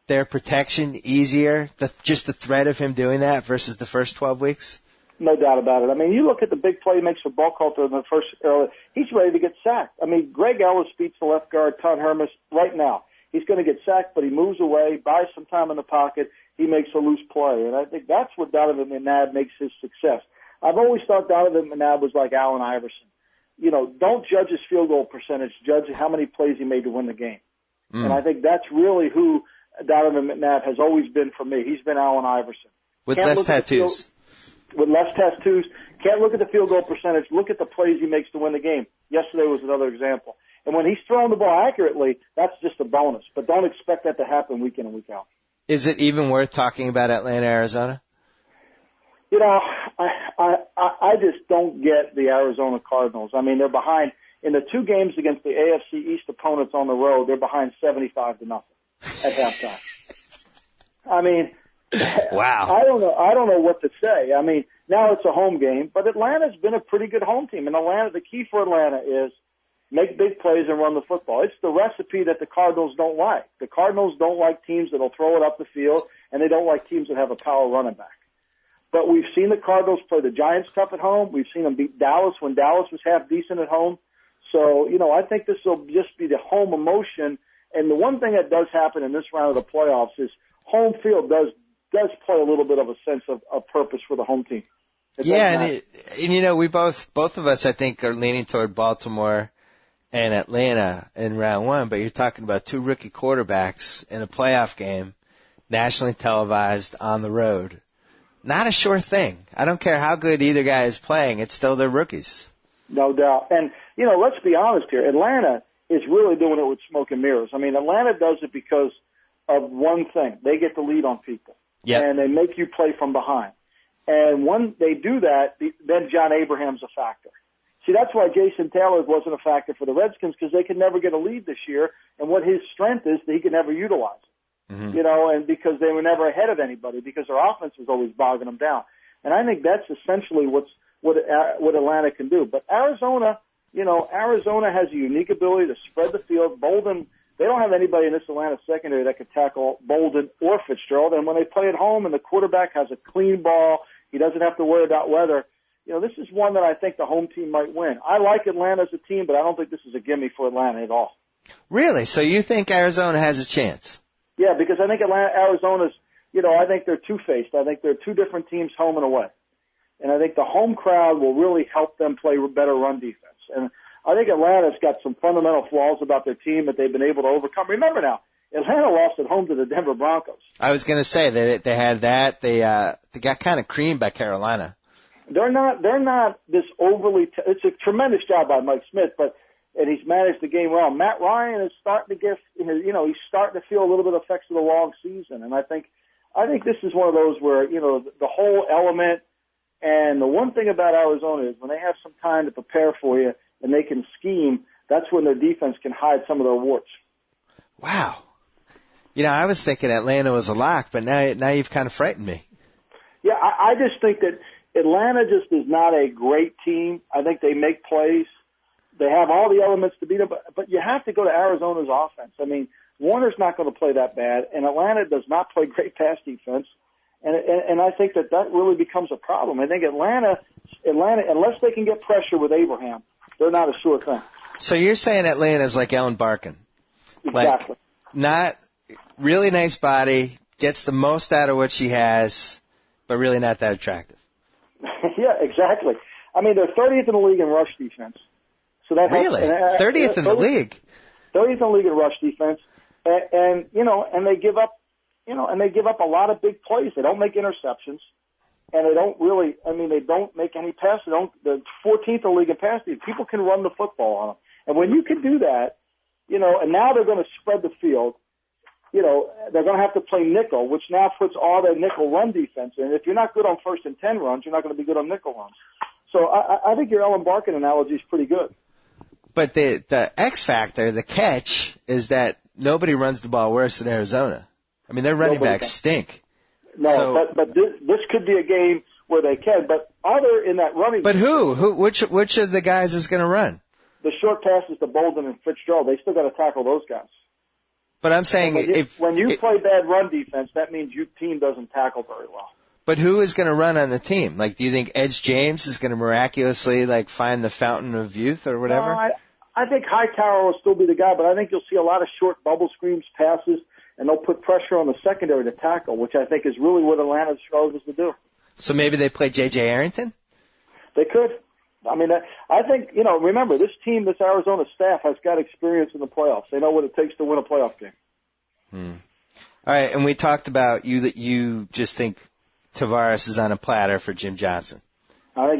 their protection easier, just the threat of him doing that versus the first 12 weeks? No doubt about it. You look at the big play he makes for Buckhalter in the first early. He's ready to get sacked. Greg Ellis beats the left guard, Todd Hermes, right now. He's going to get sacked, but he moves away, buys some time in the pocket. He makes a loose play. And I think that's what Donovan McNabb makes his success. I've always thought Donovan McNabb was like Allen Iverson. Don't judge his field goal percentage. Judge how many plays he made to win the game. And I think that's really who Donovan McNabb has always been for me. He's been Allen Iverson. With less tattoos. With less tattoos. Can't look at the field goal percentage. Look at the plays he makes to win the game. Yesterday was another example. And when he's throwing the ball accurately, that's just a bonus. But don't expect that to happen week in and week out. Is it even worth talking about Atlanta, Arizona? You know, I just don't get the Arizona Cardinals. I mean, they're behind in the 2 games against the AFC East opponents on the road. They're behind 75-0 at halftime. I mean, wow. I don't know what to say. I mean, now it's a home game, but Atlanta's been a pretty good home team. And the key for Atlanta is make big plays and run the football. It's the recipe that the Cardinals don't like. The Cardinals don't like teams that'll throw it up the field, and they don't like teams that have a power running back. But we've seen the Cardinals play the Giants tough at home. We've seen them beat Dallas when Dallas was half decent at home. So, you know, I think this will just be the home emotion. And the one thing that does happen in this round of the playoffs is home field does play a little bit of a sense of purpose for the home team. Yeah, and you know, we both of us, I think, are leaning toward Baltimore and Atlanta in round 1, but you're talking about 2 rookie quarterbacks in a playoff game, nationally televised on the road. Not a sure thing. I don't care how good either guy is playing. It's still their rookies. No doubt. And, you know, let's be honest here. Atlanta is really doing it with smoke and mirrors. I mean, Atlanta does it because of one thing. They get the lead on people. Yep. And they make you play from behind. And when they do that, then John Abraham's a factor. See, that's why Jason Taylor wasn't a factor for the Redskins, because they could never get a lead this year. And what his strength is that he could never utilize it. You know, and because they were never ahead of anybody, because their offense was always bogging them down. And I think that's essentially what Atlanta can do. But Arizona, you know, Arizona has a unique ability to spread the field. Bolden, they don't have anybody in this Atlanta secondary that could tackle Bolden or Fitzgerald. And when they play at home and the quarterback has a clean ball, he doesn't have to worry about weather. You know, this is one that I think the home team might win. I like Atlanta as a team, but I don't think this is a gimme for Atlanta at all. Really? So you think Arizona has a chance? Yeah, because I think Arizona's, you know, I think they're two-faced. I think they're 2 different teams home and away. And I think the home crowd will really help them play better run defense. And I think Atlanta's got some fundamental flaws about their team that they've been able to overcome. Remember now, Atlanta lost at home to the Denver Broncos. I was going to say that they had that. They got kind of creamed by Carolina. They're not this overly, it's a tremendous job by Mike Smith, and he's managed the game well. Matt Ryan is starting to get, you know, he's starting to feel a little bit of effects of the long season. And I think this is one of those where, you know, the whole element, and the one thing about Arizona is when they have some time to prepare for you and they can scheme, that's when their defense can hide some of their warts. Wow. You know, I was thinking Atlanta was a lock, but now you've kind of frightened me. Yeah, I just think that Atlanta just is not a great team. I think they make plays. They have all the elements to beat them, but you have to go to Arizona's offense. I mean, Warner's not going to play that bad, and Atlanta does not play great pass defense, and I think that really becomes a problem. I think Atlanta, unless they can get pressure with Abraham, they're not a sure thing. So you're saying Atlanta's like Ellen Barkin? Exactly. Like, not really nice body, gets the most out of what she has, but really not that attractive. Yeah, exactly. I mean, they're 30th in the league in rush defense. So that really? 30th in the league? 30th in the league in rush defense. And you know, and they give up, you know, and they give up a lot of big plays. They don't make interceptions. And they don't really, I mean, they don't make any passes. They're 14th in the league in pass defense. People can run the football on them. And when you can do that, you know, and now they're going to spread the field, you know, they're going to have to play nickel, which now puts all their nickel run defense in. If you're not good on 1st and 10 runs, you're not going to be good on nickel runs. So I think your Ellen Barkin analogy is pretty good. But the X factor, the catch, is that nobody runs the ball worse than Arizona. I mean, their running backs stink. No, but this could be a game where they can. But other in that running. But which of the guys is going to run? The short passes to Bolden and Fitzgerald. They still got to tackle those guys. But I'm saying when you play bad run defense, that means your team doesn't tackle very well. But who is going to run on the team? Like, do you think Edge James is going to miraculously like find the fountain of youth or whatever? No, I think Hightower will still be the guy, but I think you'll see a lot of short bubble screens, passes, and they'll put pressure on the secondary to tackle, which I think is really what Atlanta struggles to do. So maybe they play J.J. Arrington? They could. I mean, I think, you know, remember, this team, this Arizona staff has got experience in the playoffs. They know what it takes to win a playoff game. All right, and we talked about that you just think Tavares is on a platter for Jim Johnson. I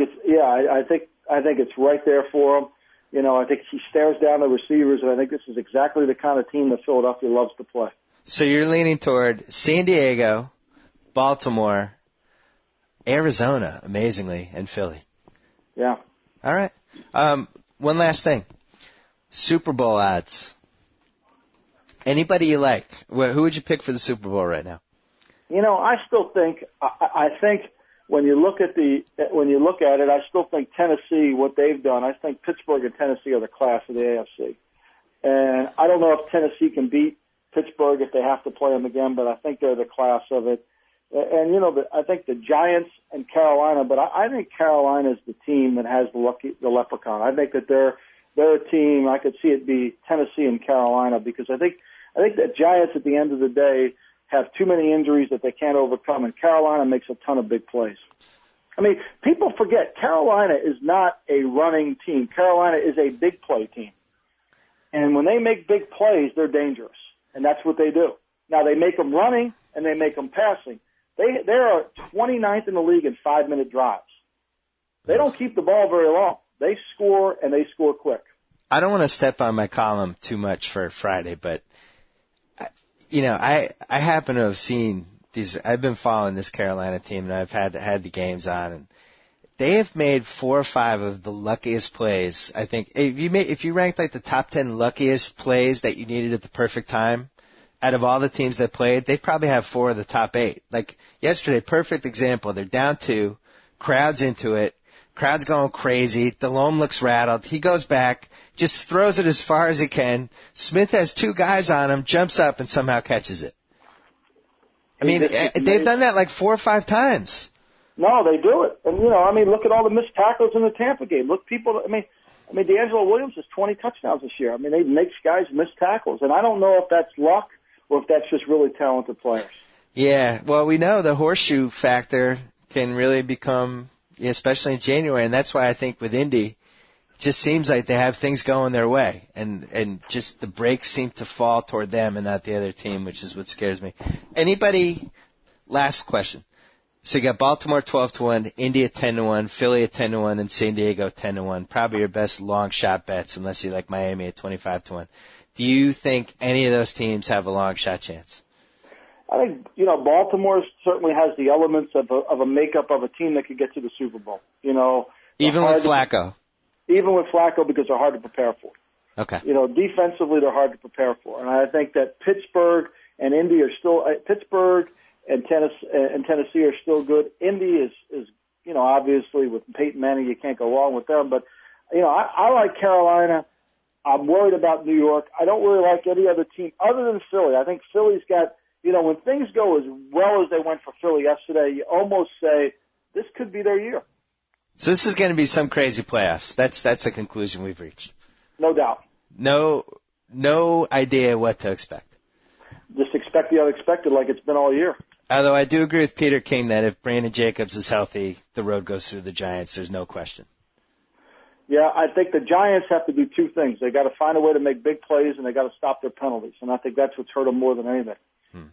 think I think it's right there for him. You know, I think he stares down the receivers, and I think this is exactly the kind of team that Philadelphia loves to play. So you're leaning toward San Diego, Baltimore, Arizona, amazingly, and Philly. Yeah. All right. One last thing. Super Bowl odds. Anybody you like? Who would you pick for the Super Bowl right now? I still think. I think when you look at it, I still think Tennessee, what they've done. I think Pittsburgh and Tennessee are the class of the AFC, and I don't know if Tennessee can beat Pittsburgh if they have to play them again, but I think they're the class of it. And I think the Giants and Carolina, but I think Carolina is the team that has the leprechaun. I think that they're a team. I could see it be Tennessee and Carolina because I think the Giants at the end of the day have too many injuries that they can't overcome, and Carolina makes a ton of big plays. I mean, people forget Carolina is not a running team. Carolina is a big play team. And when they make big plays, they're dangerous, and that's what they do. Now, they make them running and they make them passing. They are 29th in the league in 5-minute drives. They don't keep the ball very long. They score, and they score quick. I don't want to step on my column too much for Friday, but I happen to have seen these. I've been following this Carolina team, and I've had the games on, and they have made 4 or 5 of the luckiest plays. I think if you ranked like the top 10 luckiest plays that you needed at the perfect time, out of all the teams that played, they probably have 4 of the top 8. Like yesterday, perfect example. They're down 2, crowd's into it. Crowd's going crazy. Delhomme looks rattled. He goes back, just throws it as far as he can. Smith has 2 guys on him, jumps up, and somehow catches it. I mean, they've done that like 4 or 5 times. No, they do it. And, look at all the missed tackles in the Tampa game. Look, D'Angelo Williams has 20 touchdowns this year. I mean, they make guys miss tackles. And I don't know if that's luck or if that's just really talented players. Yeah, well, we know the horseshoe factor can really become, especially in January, and that's why I think with Indy, it just seems like they have things going their way, and just the breaks seem to fall toward them and not the other team, which is what scares me. Anybody, last question. So you got Baltimore 12-1, Indy at 10-1, Philly at 10-1, and San Diego 10-1. Probably your best long shot bets, unless you like Miami at 25-1. Do you think any of those teams have a long shot chance? I think, Baltimore certainly has the elements of a makeup of a team that could get to the Super Bowl. Even with Flacco? Even with Flacco, because they're hard to prepare for. Okay. Defensively, they're hard to prepare for. And I think that Pittsburgh and Indy are still, Pittsburgh and Tennessee are still good. Indy is obviously with Peyton Manning, you can't go wrong with them. But, I like Carolina. I'm worried about New York. I don't really like any other team other than Philly. I think Philly's got, when things go as well as they went for Philly yesterday, you almost say this could be their year. So this is going to be some crazy playoffs. That's the conclusion we've reached. No doubt. No idea what to expect. Just expect the unexpected like it's been all year. Although I do agree with Peter King that if Brandon Jacobs is healthy, the road goes through the Giants. There's no question. Yeah, I think the Giants have to do 2 things. They got to find a way to make big plays, and they got to stop their penalties. And I think that's what's hurt them more than anything.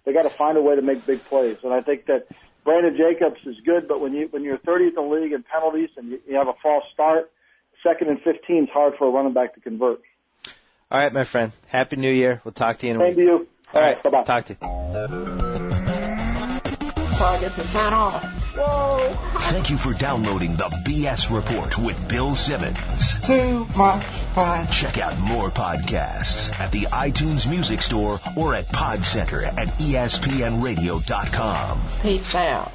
They got to find a way to make big plays. And I think that Brandon Jacobs is good, but when you're 30th in the league in penalties and you have a false start, 2nd and 15 is hard for a running back to convert. All right, my friend. Happy New Year. We'll talk to you in a week. Same to you. All right. Bye-bye. Talk to you. Target the sign off. Whoa. Thank you for downloading the BS Report with Bill Simmons. Too much fun. Check out more podcasts at the iTunes Music Store or at Pod Center at ESPNradio.com. Peace out.